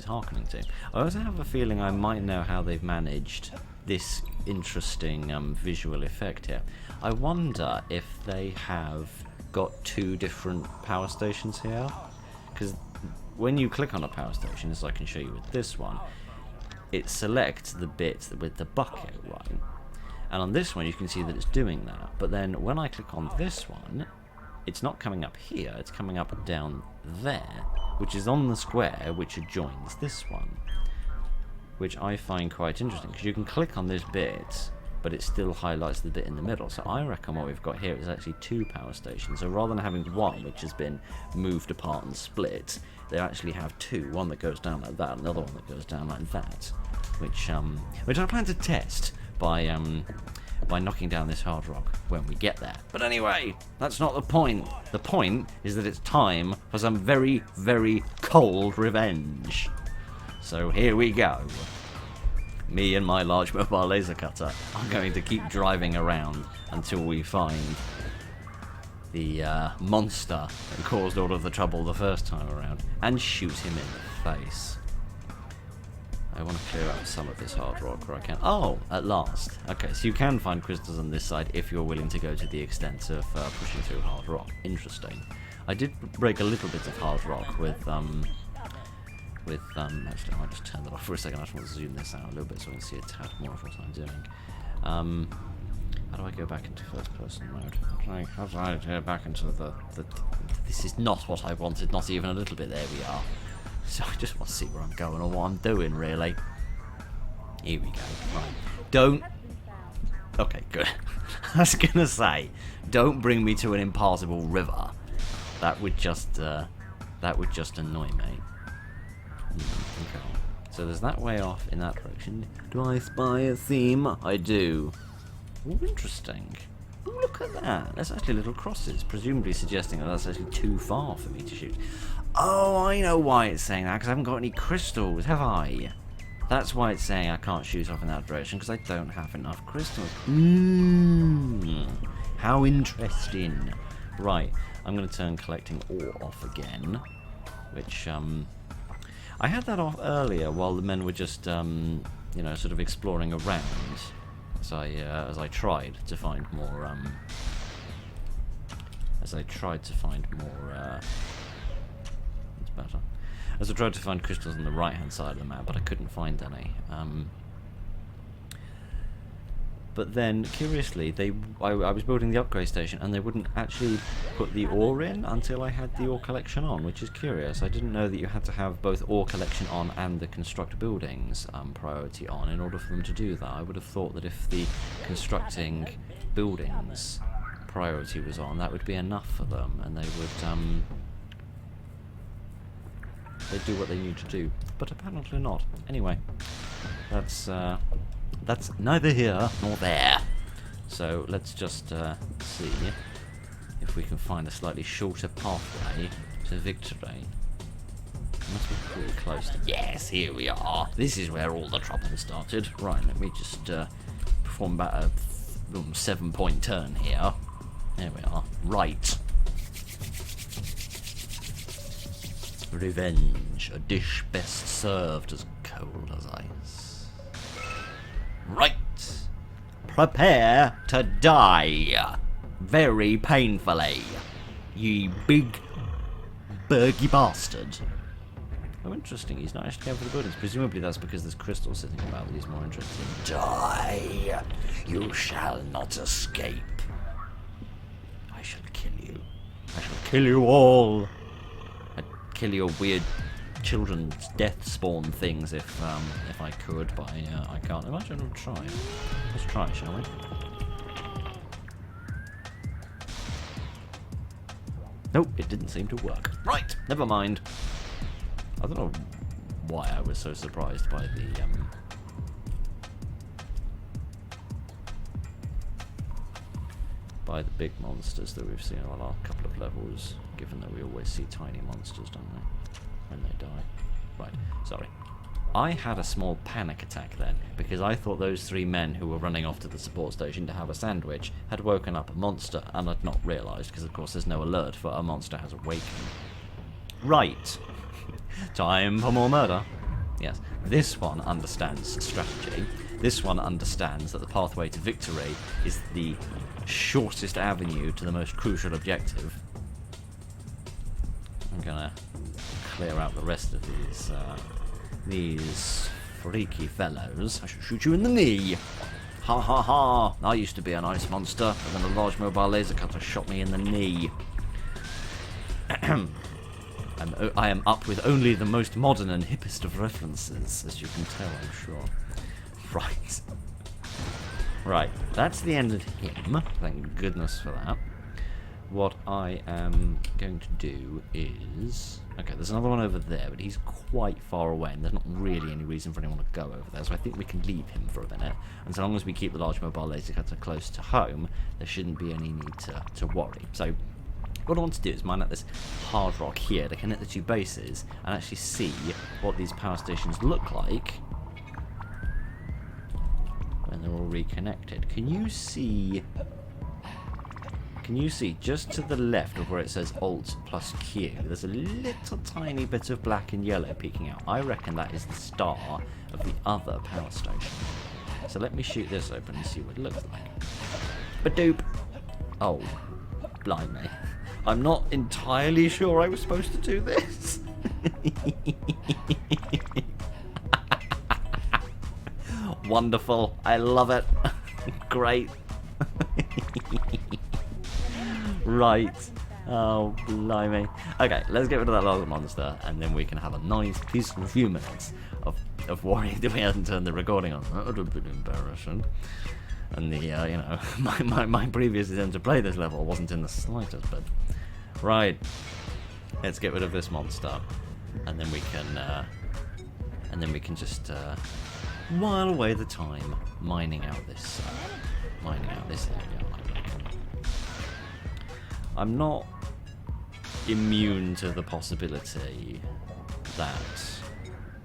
hearkening to. I also have a feeling I might know how they've managed this interesting visual effect here. I wonder if they have got 2 different power stations here, because when you click on a power station, as I can show you with this one, it selects the bit with the bucket, right? And on this one you can see that it's doing that, but then when I click on this one, it's not coming up here, it's coming up down there, which is on the square which adjoins this one, which I find quite interesting, because you can click on this bit, but it still highlights the bit in the middle. So I reckon what we've got here is actually 2 power stations. So rather than having one which has been moved apart and split, they actually have 2, one that goes down like that, another one that goes down like that, which I plan to test by knocking down this hard rock when we get there. But anyway, that's not the point. The point is that it's time for some very, very cold revenge. So here we go. Me and my large mobile laser cutter are going to keep driving around until we find the monster that caused all of the trouble the first time around and shoot him in the face. I want to clear out some of this hard rock where I can. Oh, at last. Okay, so you can find crystals on this side if you're willing to go to the extent of pushing through hard rock. Interesting. I did break a little bit of hard rock with actually I might just turn that off for a second. I just want to zoom this out a little bit so I can see a tad more of what I'm doing. How do I go back into first person mode? How do I go back into the this is not what I wanted, not even a little bit. There we are. So I just want to see where I'm going or what I'm doing, really. Here we go. Right. Don't... Okay, good. I was going to say, don't bring me to an impassable river. That would just annoy me. Okay. So there's that way off in that direction. Do I spy a seam? I do. Oh, interesting. Oh, look at that. There's actually little crosses, presumably suggesting that that's actually too far for me to shoot. Oh, I know why it's saying that, because I haven't got any crystals, have I? That's why it's saying I can't shoot off in that direction, because I don't have enough crystals. How interesting. Right, I'm going to turn collecting ore off again, which, I had that off earlier while the men were just, you know, sort of exploring around, as I tried to find more, better. As I tried to find crystals on the right hand side of the map, but I couldn't find any. But then, curiously, I was building the upgrade station and they wouldn't actually put the ore in until I had the ore collection on, which is curious. I didn't know that you had to have both ore collection on and the construct buildings priority on in order for them to do that. I would have thought that if the constructing buildings priority was on, that would be enough for them, and they would they'd do what they need to do, but apparently not. Anyway, that's neither here nor there. So let's just see if we can find a slightly shorter pathway to victory. Must be pretty close to... Yes, here we are. This is where all the trouble started. Right, let me just perform about a 7-point turn here. There we are. Right. Revenge, a dish best served as cold as ice. Right. Prepare to die. Very painfully. Ye big, burgy bastard. Oh, interesting. He's not actually going for the buildings. Presumably that's because there's crystals sitting about that he's more interested in. Die. You shall not escape. I shall kill you. I shall kill you all. Kill your weird children's death spawn things if I could, but I can't. Imagine I'll try. Let's try, shall we? Nope, it didn't seem to work. Right, never mind. I don't know why I was so surprised by the big monsters that we've seen on the last couple of levels, given that we always see tiny monsters, don't we, when they die. Right, sorry. I had a small panic attack then, because I thought those 3 men who were running off to the support station to have a sandwich had woken up a monster, and I'd not realised, because of course there's no alert for a monster has awakened. Right. Time for more murder. Yes, this one understands strategy. This one understands that the pathway to victory is the shortest avenue to the most crucial objective. I'm gonna clear out the rest of these freaky fellows. I should shoot you in the knee. Ha ha ha! I used to be an ice monster, but then a large mobile laser cutter shot me in the knee. I am up with only the most modern and hippest of references, as you can tell, I'm sure. Right. Right, that's the end of him. Thank goodness for that. What I am going to do is... Okay, there's another one over there, but he's quite far away, and there's not really any reason for anyone to go over there, so I think we can leave him for a minute. And so long as we keep the large mobile laser cutter close to home, there shouldn't be any need to worry. So, what I want to do is mine out this hard rock here to connect the 2 bases, and actually see what these power stations look like when they're all reconnected. Can you see Can you see just to the left of where it says Alt plus Q, there's a little tiny bit of black and yellow peeking out. I reckon that is the star of the other power station. So let me shoot this open and see what it looks like. Badoop! Oh, blimey. I'm not entirely sure I was supposed to do this. Wonderful. I love it. Great. Right. Oh, blimey. Okay, let's get rid of that last monster, and then we can have a nice, peaceful few minutes of worrying that we hadn't turned the recording on. That would have been embarrassing. And the, you know, my previous attempt to play this level wasn't in the slightest, but... Right. Let's get rid of this monster. And then we can just, while away the time mining out this area. I'm not immune to the possibility that,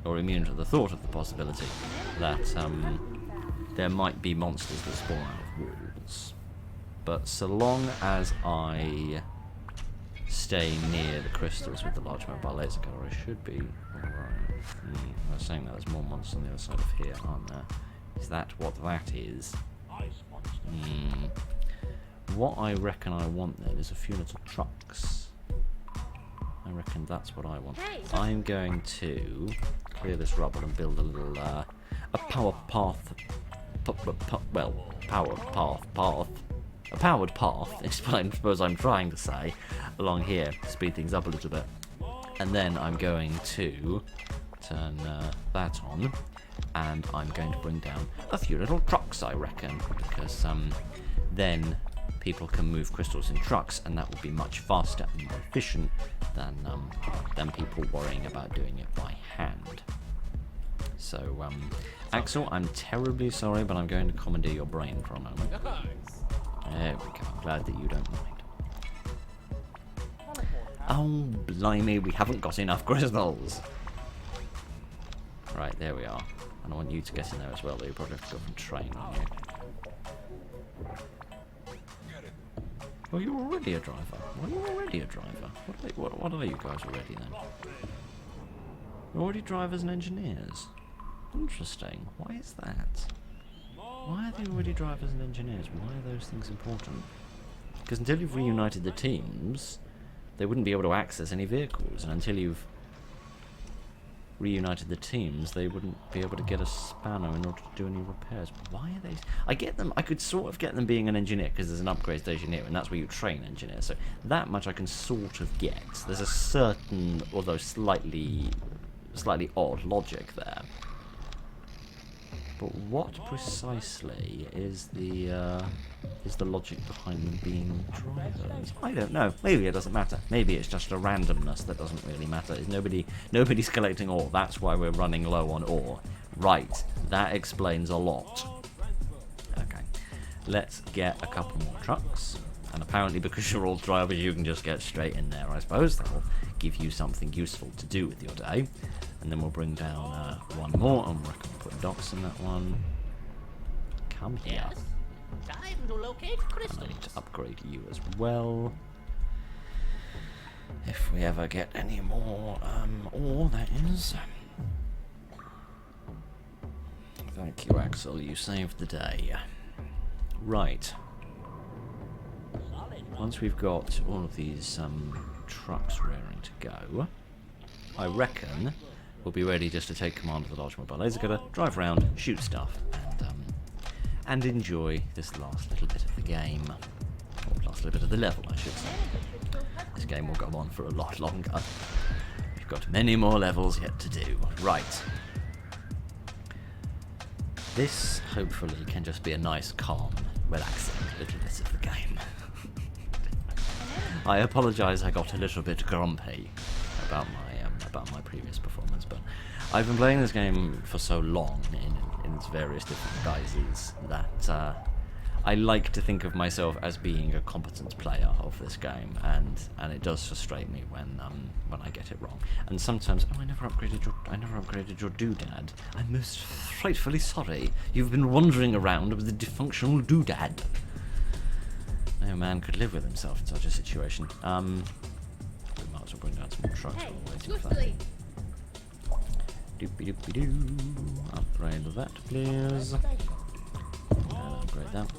or immune to the thought of the possibility that there might be monsters that spawn out of walls. But so long as I stay near the crystals with the large mobile laser cutter, I should be alright. I was saying that there's more monsters on the other side of here, aren't there? Is that what that is? What I reckon I want then is a few little trucks. I reckon that's what I want. I'm going to clear this rubble and build a little, a power path. A powered path, I suppose I'm trying to say, along here to speed things up a little bit. And then I'm going to turn that on, and I'm going to bring down a few little trucks, I reckon, because then people can move crystals in trucks, and that will be much faster and more efficient than people worrying about doing it by hand. So, Axel, I'm terribly sorry, but I'm going to commandeer your brain for a moment. There we go. I'm glad that you don't mind. Oh, blimey, we haven't got enough crystals. Right, there we are. And I want you to get in there as well, though. You probably have to go from train, aren't you? Oh, you're already a driver. Well, you're already a driver. What are you guys already, then? You're already drivers and engineers. Interesting. Why is that? Why are they already drivers and engineers? Why are those things important? Because until you've reunited the teams, they wouldn't be able to access any vehicles, and until you've reunited the teams, they wouldn't be able to get a spanner in order to do any repairs. Why are they... I get them... I could sort of get them being an engineer, because there's an upgrade station here, and that's where you train engineers, so that much I can sort of get. There's a certain, although slightly odd logic there. But what precisely is the logic behind them being drivers? I don't know. Maybe it doesn't matter. Maybe it's just a randomness that doesn't really matter. Nobody's collecting ore. That's why we're running low on ore. Right. That explains a lot. Okay. Let's get a couple more trucks. And apparently because you're all drivers, you can just get straight in there, I suppose. That'll give you something useful to do with your day. And then we'll bring down one more, and we're going to put docks in that one. Come here. Yes. Time to locate And crystals. I need to upgrade you as well. If we ever get any more ore, that is. Thank you, Axel. You saved the day. Right. Once we've got all of these trucks raring to go, I reckon we'll be ready just to take command of the large mobile laser cutter, drive around, shoot stuff, and enjoy this last little bit of the game. Or last little bit of the level, I should say. This game will go on for a lot longer. We've got many more levels yet to do. Right. This, hopefully, can just be a nice, calm, relaxing little bit of the game. I apologise I got a little bit grumpy about my previous performance, but I've been playing this game for so long in its various different guises that I like to think of myself as being a competent player of this game, and it does frustrate me when I get it wrong. And sometimes, I never upgraded your doodad. I'm most frightfully sorry. You've been wandering around with a dysfunctional doodad. No man could live with himself in such a situation. We might as well bring down some more trucks while we're waiting for that. Doopy doopy doo. Upgrade that, please. Upgrade that.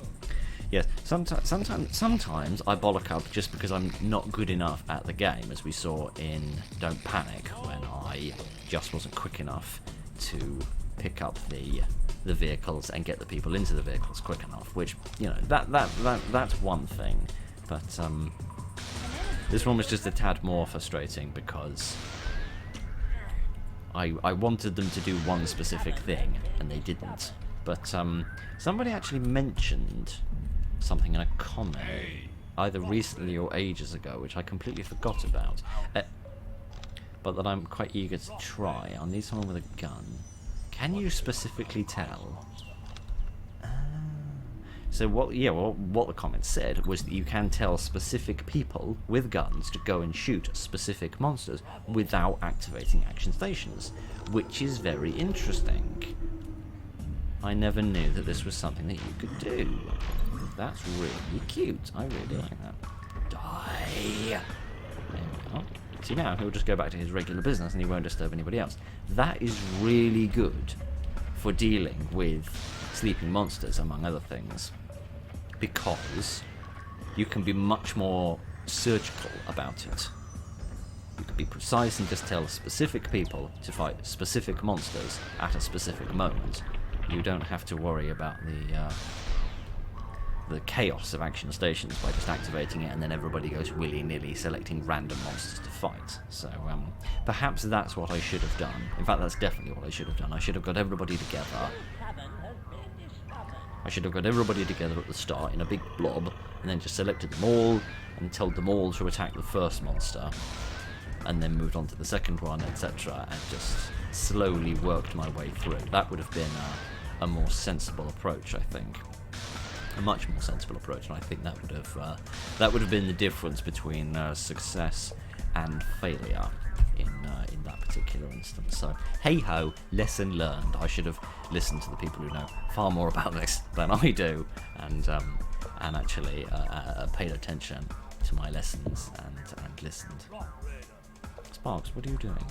Yes, sometimes I bollock up just because I'm not good enough at the game, as we saw in Don't Panic, when I just wasn't quick enough to pick up the vehicles and get the people into the vehicles quick enough. Which, you know, that's one thing, but this one was just a tad more frustrating because I wanted them to do one specific thing and they didn't. But somebody actually mentioned something in a comment, either recently or ages ago, which I completely forgot about, but that I'm quite eager to try. I'll need someone with a gun. Can you specifically tell? So what the comment said was that you can tell specific people with guns to go and shoot specific monsters without activating action stations, which is very interesting. I never knew that this was something that you could do. That's really cute. I really like that. Die! There we are. See, now he'll just go back to his regular business and he won't disturb anybody else. That is really good for dealing with sleeping monsters, among other things, because you can be much more surgical about it. You can be precise and just tell specific people to fight specific monsters at a specific moment. You don't have to worry about the chaos of action stations by just activating it and then everybody goes willy-nilly selecting random monsters to fight. So perhaps that's what I should have done. In fact, that's definitely what I should have done. I should have got everybody together. I should have got everybody together at the start in a big blob and then just selected them all and told them all to attack the first monster and then moved on to the second one, etc., and just slowly worked my way through. That would have been a more sensible approach, I think. A much more sensible approach, and I think that would have been the difference between success and failure in that particular instance. So hey ho, lesson learned. I should have listened to the people who know far more about this than I do, and actually paid attention to my lessons and listened. Sparks, what are you doing?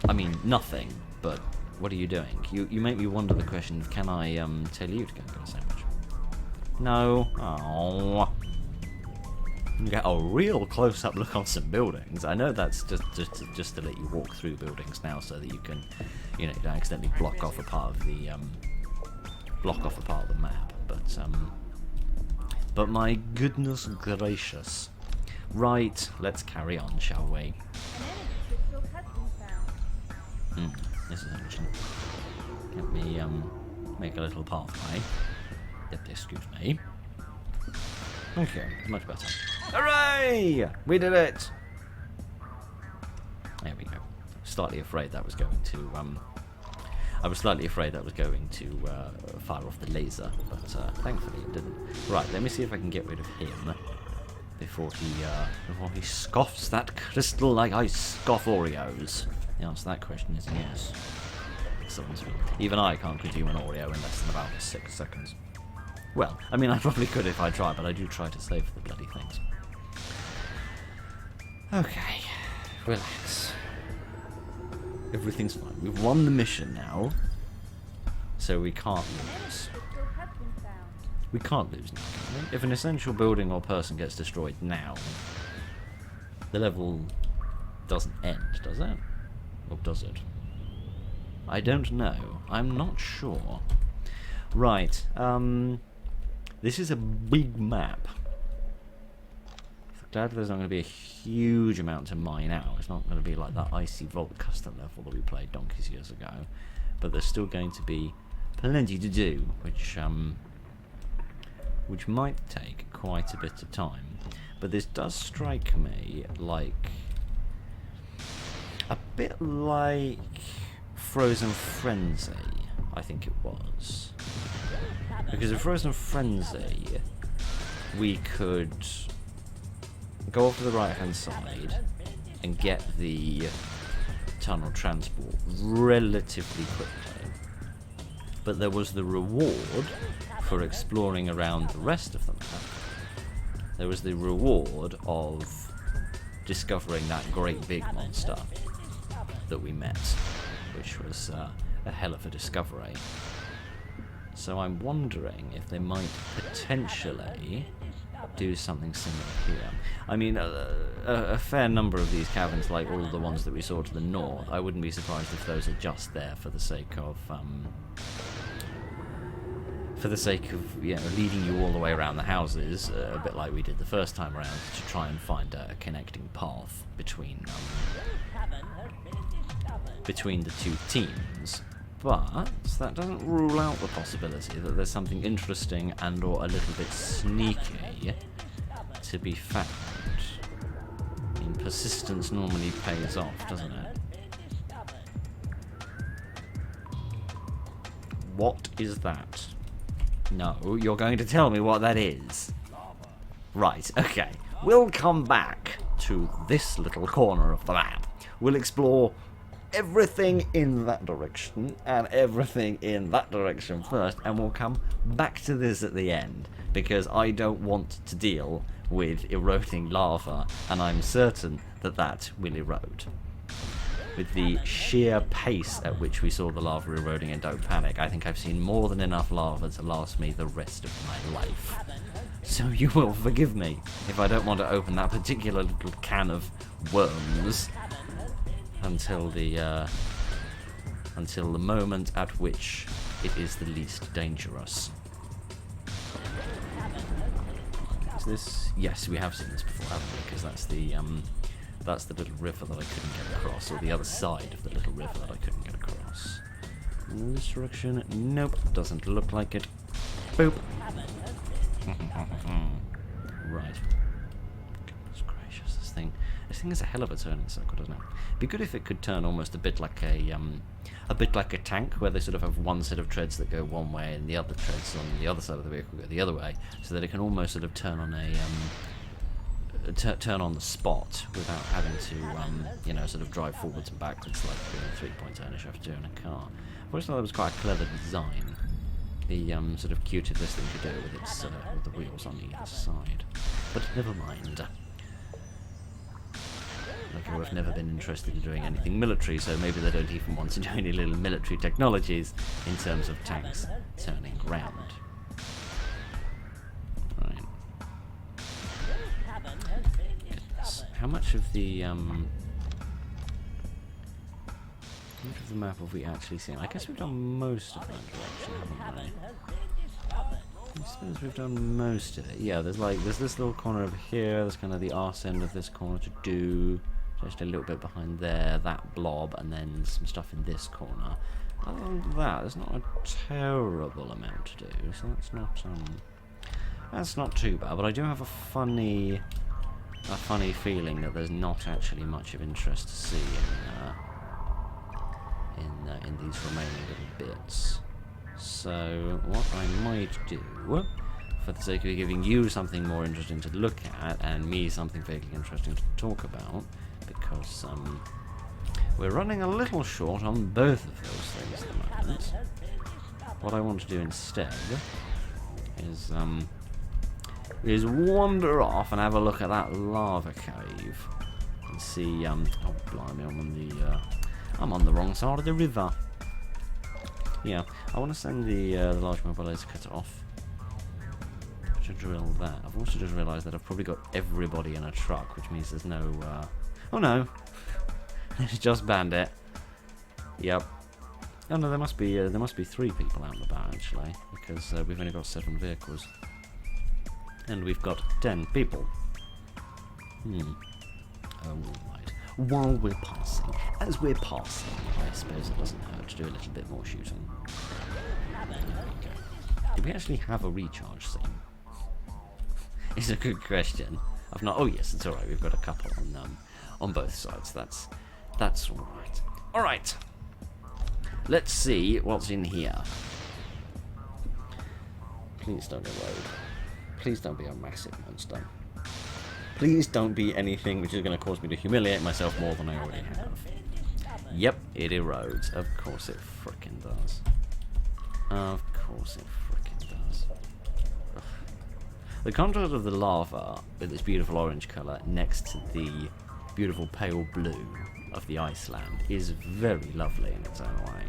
I mean, nothing. But what are you doing? You make me wonder the question: can I tell you to go and get a sandwich? No. Oh. You get a real close-up look on some buildings. I know that's just to let you walk through buildings now, so that you can, you don't accidentally block off a part of the map. But my goodness gracious. Right, let's carry on, shall we? This is interesting. Let me make a little pathway. Excuse me. Okay, much better. Hooray! We did it! There we go. Slightly afraid that was going to I was slightly afraid that was going to fire off the laser, but thankfully it didn't. Right, let me see if I can get rid of him before he scoffs that crystal like I scoff Oreos. The answer to that question is yes. Excellent. Even I can't consume an Oreo in less than about 6 seconds. Well, I mean, I probably could if I tried, but I do try to save the bloody things. Okay, relax. Everything's fine. We've won the mission now, so we can't lose. We can't lose now, can we? If an essential building or person gets destroyed now, the level doesn't end, does it? Or does it? I don't know. I'm not sure. Right, this is a big map. Glad there's not going to be a huge amount to mine out. It's not going to be like that Icy Vault custom level that we played donkeys years ago. But there's still going to be plenty to do, which might take quite a bit of time. But this does strike me like a bit like Frozen Frenzy, I think it was. Because in Frozen Frenzy, we could go off to the right hand side and get the tunnel transport relatively quickly. But there was the reward for exploring around the rest of the map, there was the reward of discovering that great big monster that we met, which was a hell of a discovery. So I'm wondering if they might potentially do something similar here. I mean, a fair number of these caverns, like all of the ones that we saw to the north, I wouldn't be surprised if those are just there for the sake of leading you all the way around the houses, a bit like we did the first time around, to try and find a connecting path between the two teams. But that doesn't rule out the possibility that there's something interesting and or a little bit sneaky to be found. I mean, persistence normally pays off, doesn't it? What is that? No, you're going to tell me what that is. Right, okay. We'll come back to this little corner of the map. We'll explore everything in that direction and everything in that direction first, and we'll come back to this at the end, because I don't want to deal with eroding lava, and I'm certain that that will erode. With the sheer pace at which we saw the lava eroding in Don't Panic, I think I've seen more than enough lava to last me the rest of my life. So you will forgive me if I don't want to open that particular little can of worms until the moment at which it is the least dangerous. Is this? Yes, we have seen this before, haven't we? Because that's the little river that I couldn't get across, or the other side of the little river that I couldn't get across. In this direction? Nope, doesn't look like it. Boop. Right. Goodness gracious, this thing is a hell of a turning circle, doesn't it? It'd be good if it could turn almost a bit like a tank, where they sort of have one set of treads that go one way and the other treads on the other side of the vehicle go the other way, so that it can almost sort of turn on turn on the spot without having to sort of drive forwards and backwards like the 3-point turn you have to do in a car. I always thought that was quite a clever design. The sort of cute of this thing to do with its with the wheels on either side. But never mind. Like, I've never been interested in doing anything military, so maybe they don't even want to do any little military technologies in terms of tanks turning round. Right. Goodness. How much of the map have we actually seen? I guess we've done most of that direction, haven't we? I suppose we've done most of it. Yeah, there's this little corner over here, there's kind of the arse end of this corner to do. Just a little bit behind there, that blob, and then some stuff in this corner. Other than that, there's not a terrible amount to do, so that's not too bad. But I do have a funny feeling that there's not actually much of interest to see in these remaining little bits. So what I might do, for the sake of giving you something more interesting to look at and me something vaguely interesting to talk about, because we're running a little short on both of those things at the moment. What I want to do instead is wander off and have a look at that lava cave and see. Oh blimey, I'm on the wrong side of the river. Yeah, I want to send the large mobilizer cutter off to drill that. I've also just realised that I've probably got everybody in a truck, which means there's no. Oh no, it's just Bandit. Yep. Oh no, there must be 3 people out and about actually, because we've only got 7 vehicles, and we've got 10 people. Oh right. While we're passing, as we're passing, I suppose it doesn't hurt to do a little bit more shooting. There we go. Do we actually have a recharge scene? It's a good question. I've not. Oh yes, it's all right. We've got a couple on both sides. That's all right. All right. Let's see what's in here. Please don't erode. Please don't be a massive monster. Please don't be anything which is going to cause me to humiliate myself more than I already have. Yep, it erodes. Of course it frickin' does. Of course it frickin' does. Ugh. The contrast of the lava with its beautiful orange colour next to the beautiful pale blue of the Iceland is very lovely in its own way.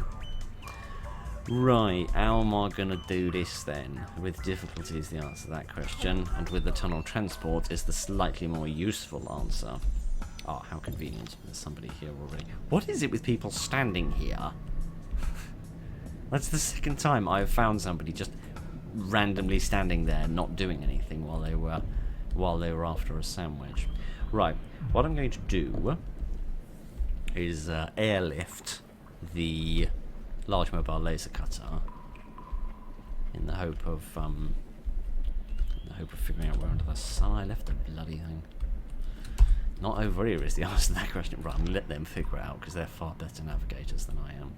Right, how am I going to do this then? With difficulty is the answer to that question, and with the tunnel transport is the slightly more useful answer. Oh, how convenient. There's somebody here already. What is it with people standing here? That's the second time I've found somebody just randomly standing there, not doing anything while they were after a sandwich. Right, what I'm going to do is airlift the large mobile laser cutter in the hope of figuring out where under the sun I left the bloody thing. Not over here is the answer to that question. Right, I'm gonna let them figure it out because they're far better navigators than I am.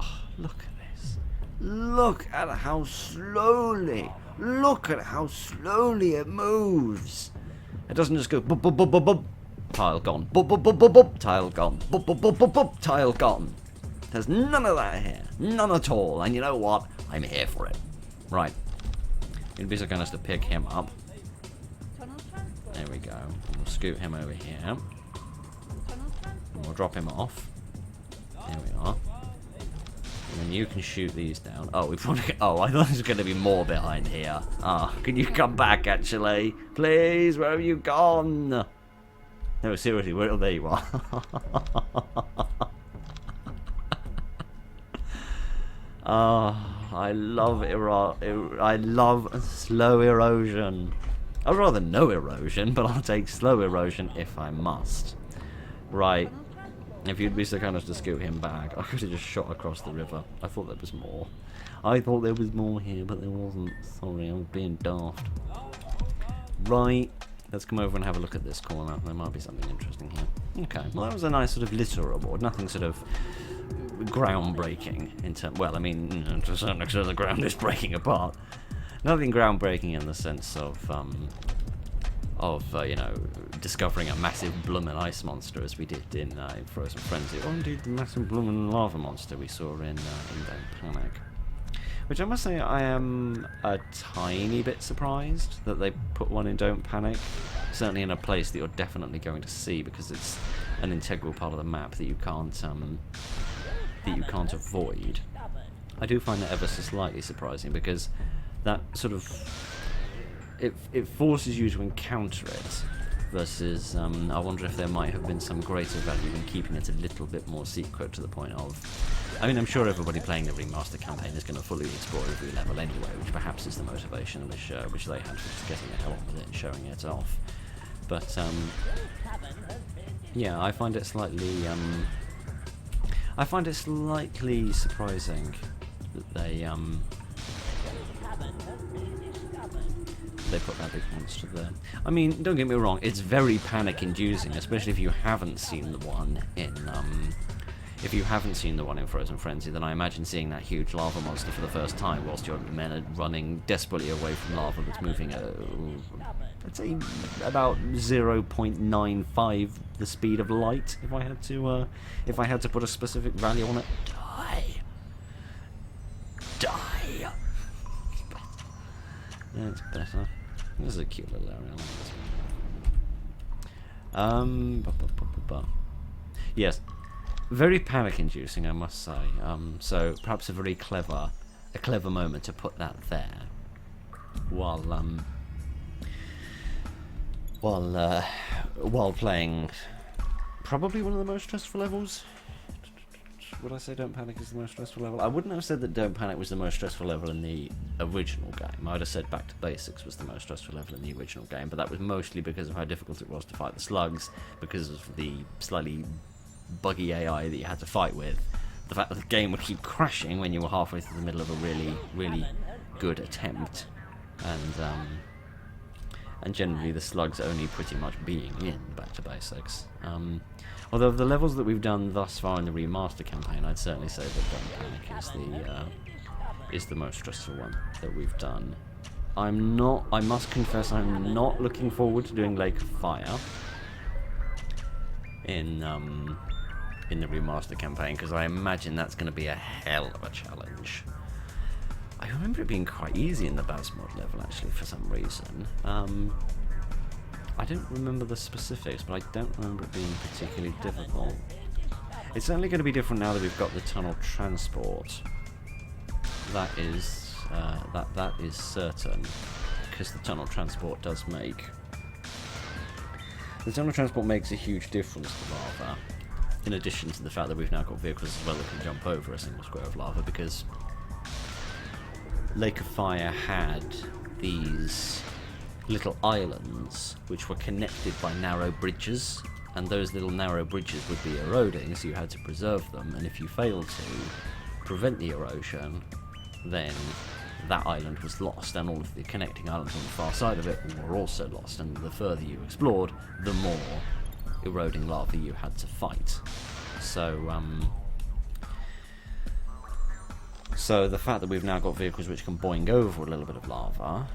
Oh, look at this. Look at how slowly. Look at how slowly it moves. It doesn't just go bub bub bub bub bub. Tile gone. Bub bub bub bub bub. Tile gone. Bub bub bub bub bub. Tile gone. There's none of that here. None at all. And you know what? I'm here for it. Right. It'd be so kind of to pick him up. There we go. We'll scoot him over here. And we'll drop him off. There we are. And then you can shoot these down. Oh, we've probably. Oh, I thought there was going to be more behind here. Ah, can you come back, actually? Please, where have you gone? No, seriously, where? Oh, there you are. I love I love slow erosion. I'd rather no erosion, but I'll take slow erosion if I must. Right. If you'd be so kind as to scoot him back, I could have just shot across the river. I thought there was more. I thought there was more here, but there wasn't. Sorry, I was being daft. Right. Let's come over and have a look at this corner. There might be something interesting here. Okay. Well, that was a nice sort of litter award. Nothing sort of groundbreaking in terms. Well, I mean, to a certain extent, the ground is breaking apart. Nothing groundbreaking in the sense of you know, discovering a massive bloomin' ice monster as we did in Frozen Frenzy, or indeed the massive bloomin' lava monster we saw in Don't Panic. Which I must say I am a tiny bit surprised that they put one in Don't Panic. Certainly in a place that you're definitely going to see, because it's an integral part of the map that you can't avoid. I do find that ever so slightly surprising, because that sort of it forces you to encounter it, versus I wonder if there might have been some greater value in keeping it a little bit more secret, to the point of, I mean, I'm sure everybody playing the remaster campaign is going to fully explore every level anyway, which perhaps is the motivation of the show, which they had for getting the hell on with it and showing it off. But yeah, I find it slightly surprising that they put that big monster there. I mean, don't get me wrong, it's very panic-inducing, especially if you haven't seen the one in Frozen Frenzy. Then I imagine seeing that huge lava monster for the first time whilst your men are running desperately away from lava that's moving at, I'd say, about 0.95 the speed of light. If I had to put a specific value on it, die. That's better. This is a cute little area. I like this. Yes, very panic-inducing, I must say. So perhaps a very clever moment to put that there, while playing probably one of the most stressful levels. Would I say Don't Panic is the most stressful level? I wouldn't have said that Don't Panic was the most stressful level in the original game. I'd have said Back to Basics was the most stressful level in the original game, but that was mostly because of how difficult it was to fight the slugs, because of the slightly buggy AI that you had to fight with, the fact that the game would keep crashing when you were halfway through the middle of a really, really good attempt, and generally the slugs only pretty much being in Back to Basics. Although of the levels that we've done thus far in the remaster campaign, I'd certainly say that Don't Panic is the most stressful one that we've done. I must confess, I'm not looking forward to doing Lake of Fire in the remaster campaign, because I imagine that's going to be a hell of a challenge. I remember it being quite easy in the Basmod level, actually, for some reason. I don't remember the specifics, but I don't remember it being particularly difficult. It's certainly going to be different now that we've got the tunnel transport. That is certain, because the tunnel transport does make... The tunnel transport makes a huge difference to lava, in addition to the fact that we've now got vehicles as well that can jump over a single square of lava, because Lake of Fire had these little islands which were connected by narrow bridges, and those little narrow bridges would be eroding, so you had to preserve them, and if you failed to prevent the erosion, then that island was lost, and all of the connecting islands on the far side of it were also lost, and the further you explored, the more eroding lava you had to fight. So the fact that we've now got vehicles which can boing over a little bit of lava,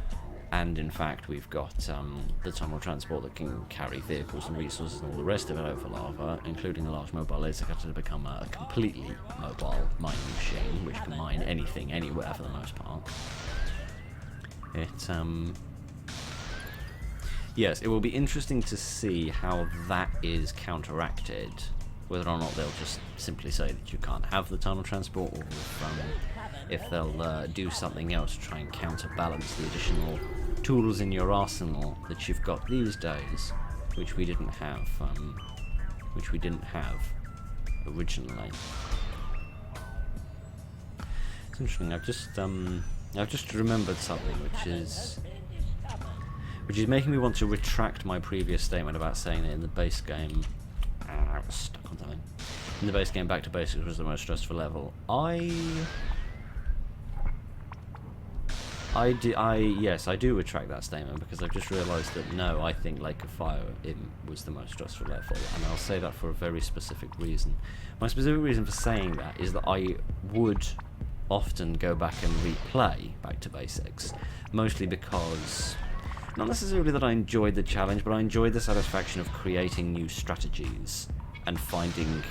and in fact we've got the tunnel transport that can carry vehicles and resources and all the rest of it over lava, including a large mobile laser cutter to become a completely mobile mining machine, which can mine anything, anywhere for the most part. Yes, it will be interesting to see how that is counteracted, whether or not they'll just simply say that you can't have the tunnel transport, or if they'll do something else to try and counterbalance the additional tools in your arsenal that you've got these days, which we didn't have originally. It's interesting. I've just remembered something which is making me want to retract my previous statement about saying that in the base game. I was stuck on something. In the base game, Back to Basics was the most stressful level. Yes, I do retract that statement, because I've just realised that no, I think Lake of Fire was the most stressful level, and I'll say that for a very specific reason. My specific reason for saying that is that I would often go back and replay Back to Basics, mostly because, not necessarily that I enjoyed the challenge, but I enjoyed the satisfaction of creating new strategies and finding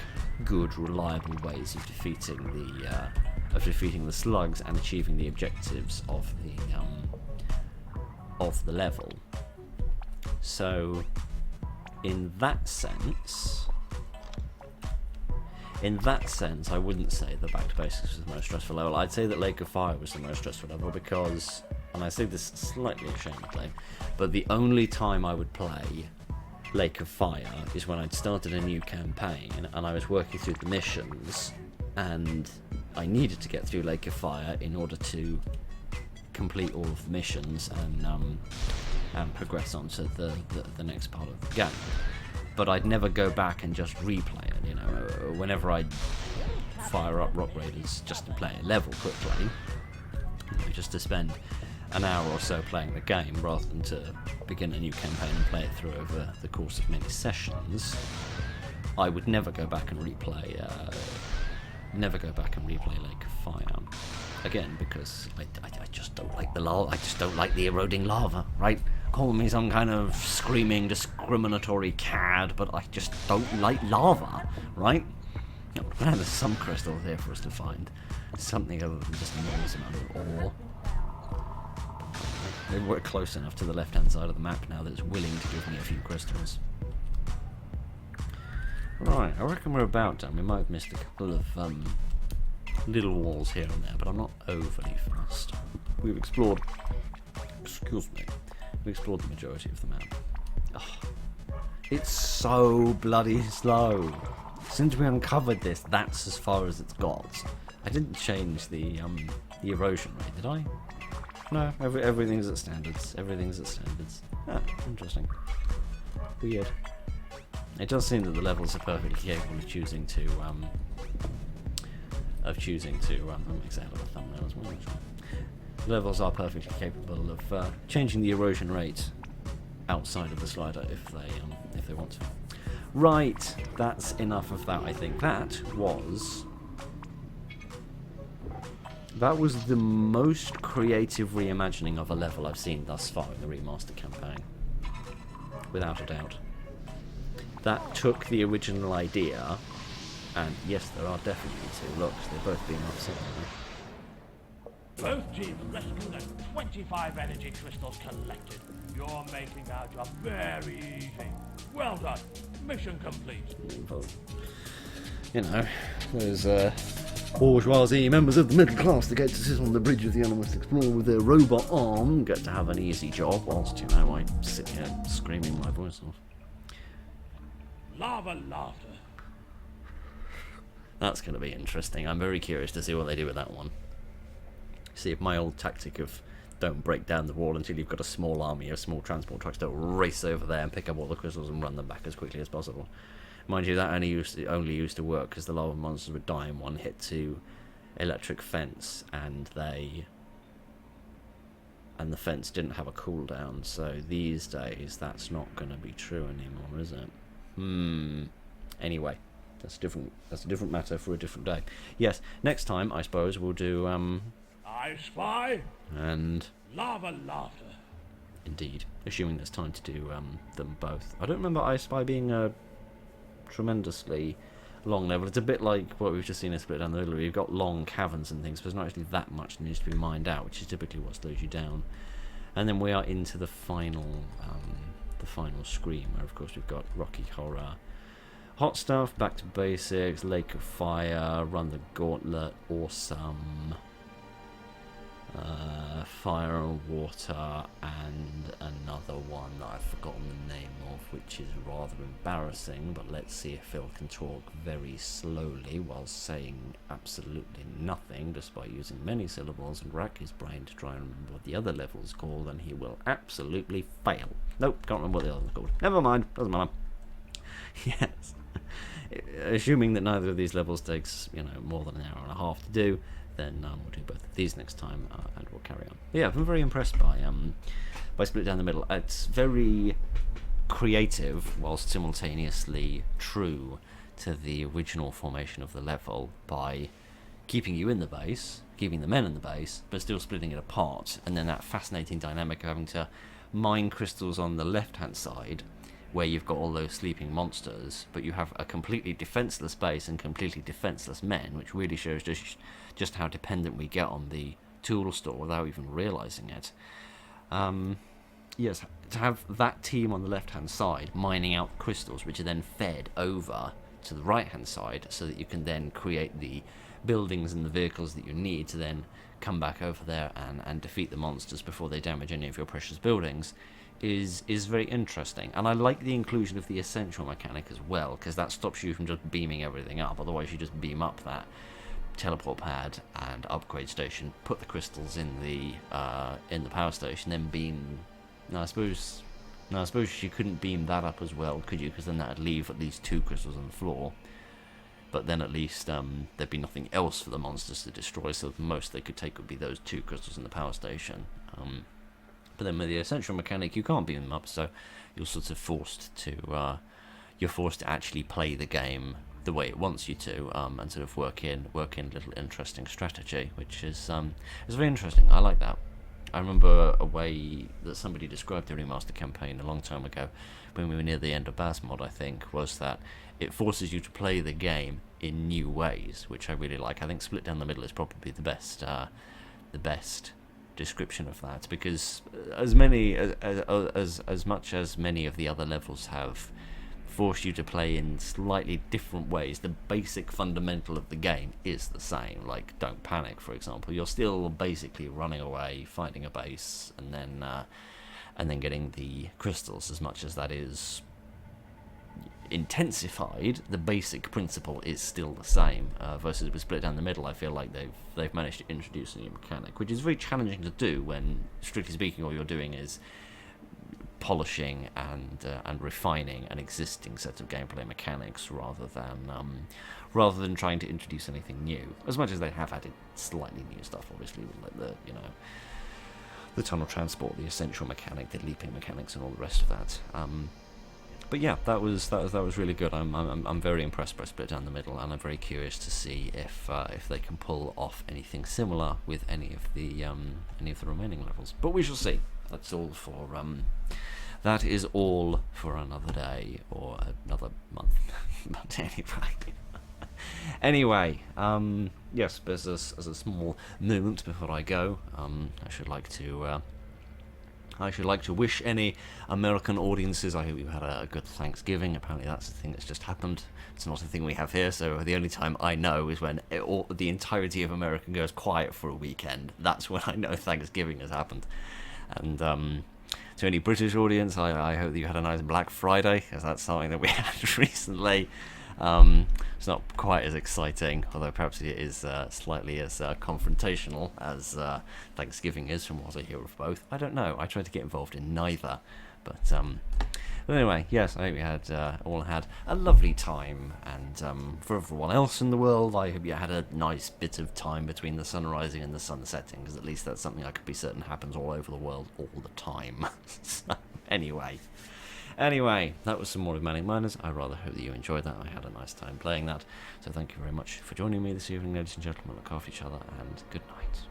good, reliable ways of defeating the slugs and achieving the objectives of the level. So, in that sense, I wouldn't say that Back to Basics was the most stressful level. I'd say that Lake of Fire was the most stressful level because, and I say this slightly ashamedly, but the only time I would play Lake of Fire is when I'd started a new campaign and I was working through the missions, and I needed to get through Lake of Fire in order to complete all of the missions and progress on to the next part of the game. But I'd never go back and just replay it, you know. Whenever I'd fire up Rock Raiders just to play a level quickly, just to spend an hour or so playing the game rather than to begin a new campaign and play it through over the course of many sessions, I would never go back and replay Lake of Fire again, because I just don't like the lava. I just don't like the eroding lava, right? Call me some kind of screaming discriminatory cad, but I just don't like lava, right? There's some crystals here for us to find. Something other than just an enormous amount of ore. Maybe we're close enough to the left-hand side of the map now that it's willing to give me a few crystals. Right, I reckon we're about done. We might have missed a couple of little walls here and there, but I'm not overly fast. We've explored... Excuse me. We've explored the majority of the map. Oh, it's so bloody slow. Since we uncovered this, that's as far as it's got. I didn't change the erosion rate, did I? No, everything's at standards. Everything's at standards. Ah, interesting. Weird. It does seem that the levels are perfectly capable of choosing to let me say a thumbnail as well. The levels are perfectly capable of changing the erosion rate outside of the slider if they want to. Right, that's enough of that. I think that was the most creative reimagining of a level I've seen thus far in the remastered campaign, without a doubt. That took the original idea, and yes, there are definitely two looks. They're both being offset. Both teams rescued and 25 energy crystals collected. You're making our job very easy. Well done. Mission complete. You know, those bourgeoisie members of the middle class that get to sit on the bridge of the Animalist Explorer with their robot arm get to have an easy job, whilst, you know, I sit here screaming my voice off. Lava laughter. That's going to be interesting. I'm very curious to see what they do with that one. See if my old tactic of don't break down the wall until you've got a small army of small transport trucks to race over there and pick up all the crystals and run them back as quickly as possible. Mind you, that only used to work because the lava monsters would die in one hit to electric fence, and the fence didn't have a cooldown. So these days, that's not going to be true anymore, is it? Anyway, that's a different matter for a different day. Yes, next time I suppose we'll do I spy. And Lava laughter. indeed, assuming there's time to do them both. I don't remember I Spy being a tremendously long level. It's a bit like what we've just seen in Split Down the Middle. You've got long caverns and things, but there's not actually that much that needs to be mined out, which is typically what slows you down. And then we are into the final screen, where of course we've got Rocky Horror, Hot Stuff, Back to Basics, Lake of Fire, Run the Gauntlet, Awesome, Fire and Water, and another one that I've forgotten the name of, which is rather embarrassing, but let's see if Phil can talk very slowly while saying absolutely nothing, despite using many syllables, and rack his brain to try and remember what the other level's called, and he will absolutely fail. Nope, can't remember what the other one's called. Never mind, doesn't matter. Yes. Assuming that neither of these levels takes, you know, more than an hour and a half to do, then we'll do both of these next time, and we'll carry on. But yeah, I've been very impressed by Split Down the Middle. It's very creative, whilst simultaneously true to the original formation of the level, by keeping you in the base, keeping the men in the base, but still splitting it apart, and then that fascinating dynamic of having to mine crystals on the left-hand side, where you've got all those sleeping monsters, but you have a completely defenseless base and completely defenseless men, which really shows just how dependent we get on the tool store without even realizing it. Yes, to have that team on the left-hand side mining out crystals, which are then fed over to the right-hand side, so that you can then create the buildings and the vehicles that you need to then come back over there and defeat the monsters before they damage any of your precious buildings, is very interesting. And I like the inclusion of the essential mechanic as well, because that stops you from just beaming everything up. Otherwise you just beam up that teleport pad and upgrade station, put the crystals in the power station, then beam. No, I suppose you couldn't beam that up as well, could you? Because then that'd leave at least 2 crystals on the floor. But then at least there'd be nothing else for the monsters to destroy, so the most they could take would be those 2 crystals in the power station. But then with the essential mechanic, you can't beam them up, so you're sort of forced to actually play the game the way it wants you to, and sort of work in a little interesting strategy, which is very interesting. I like that. I remember a way that somebody described the Remastered campaign a long time ago, when we were near the end of Basmod, I think, was that it forces you to play the game in new ways, which I really like. I think Split Down the Middle is probably the best description of that, because as much as many of the other levels have forced you to play in slightly different ways, the basic fundamental of the game is the same. Like Don't Panic, for example, you're still basically running away, finding a base, and then getting the crystals. As much as that is intensified, the basic principle is still the same. Versus with Split Down the Middle, I feel like they've managed to introduce a new mechanic, which is very challenging to do when, strictly speaking, all you're doing is polishing and refining an existing set of gameplay mechanics, rather than trying to introduce anything new. As much as they have added slightly new stuff, obviously, with like the tunnel transport, the essential mechanic, the leaping mechanics, and all the rest of that. But yeah, that was really good. I'm very impressed by Split Down the Middle, and I'm very curious to see if they can pull off anything similar with any of the remaining levels. But we shall see. That is all for another day or another month. But anyway, Anyway, yes, but as a small moment before I go, I should like to wish any American audiences, I hope you had a good Thanksgiving. Apparently that's the thing that's just happened. It's not a thing we have here, so the only time I know is when the entirety of America goes quiet for a weekend. That's when I know Thanksgiving has happened. And to any British audience, I hope that you had a nice Black Friday, because that's something that we had recently. It's not quite as exciting, although perhaps it is slightly as confrontational as Thanksgiving is, from what I hear of both. I don't know. I try to get involved in neither, but anyway, yes, I hope you had all had a lovely time, and for everyone else in the world, I hope you had a nice bit of time between the sun rising and the sun setting, because at least that's something I could be certain happens all over the world all the time. So, Anyway, that was some more of Manic Miners. I rather hope that you enjoyed that. I had a nice time playing that. So thank you very much for joining me this evening, ladies and gentlemen. Look after each other, and good night.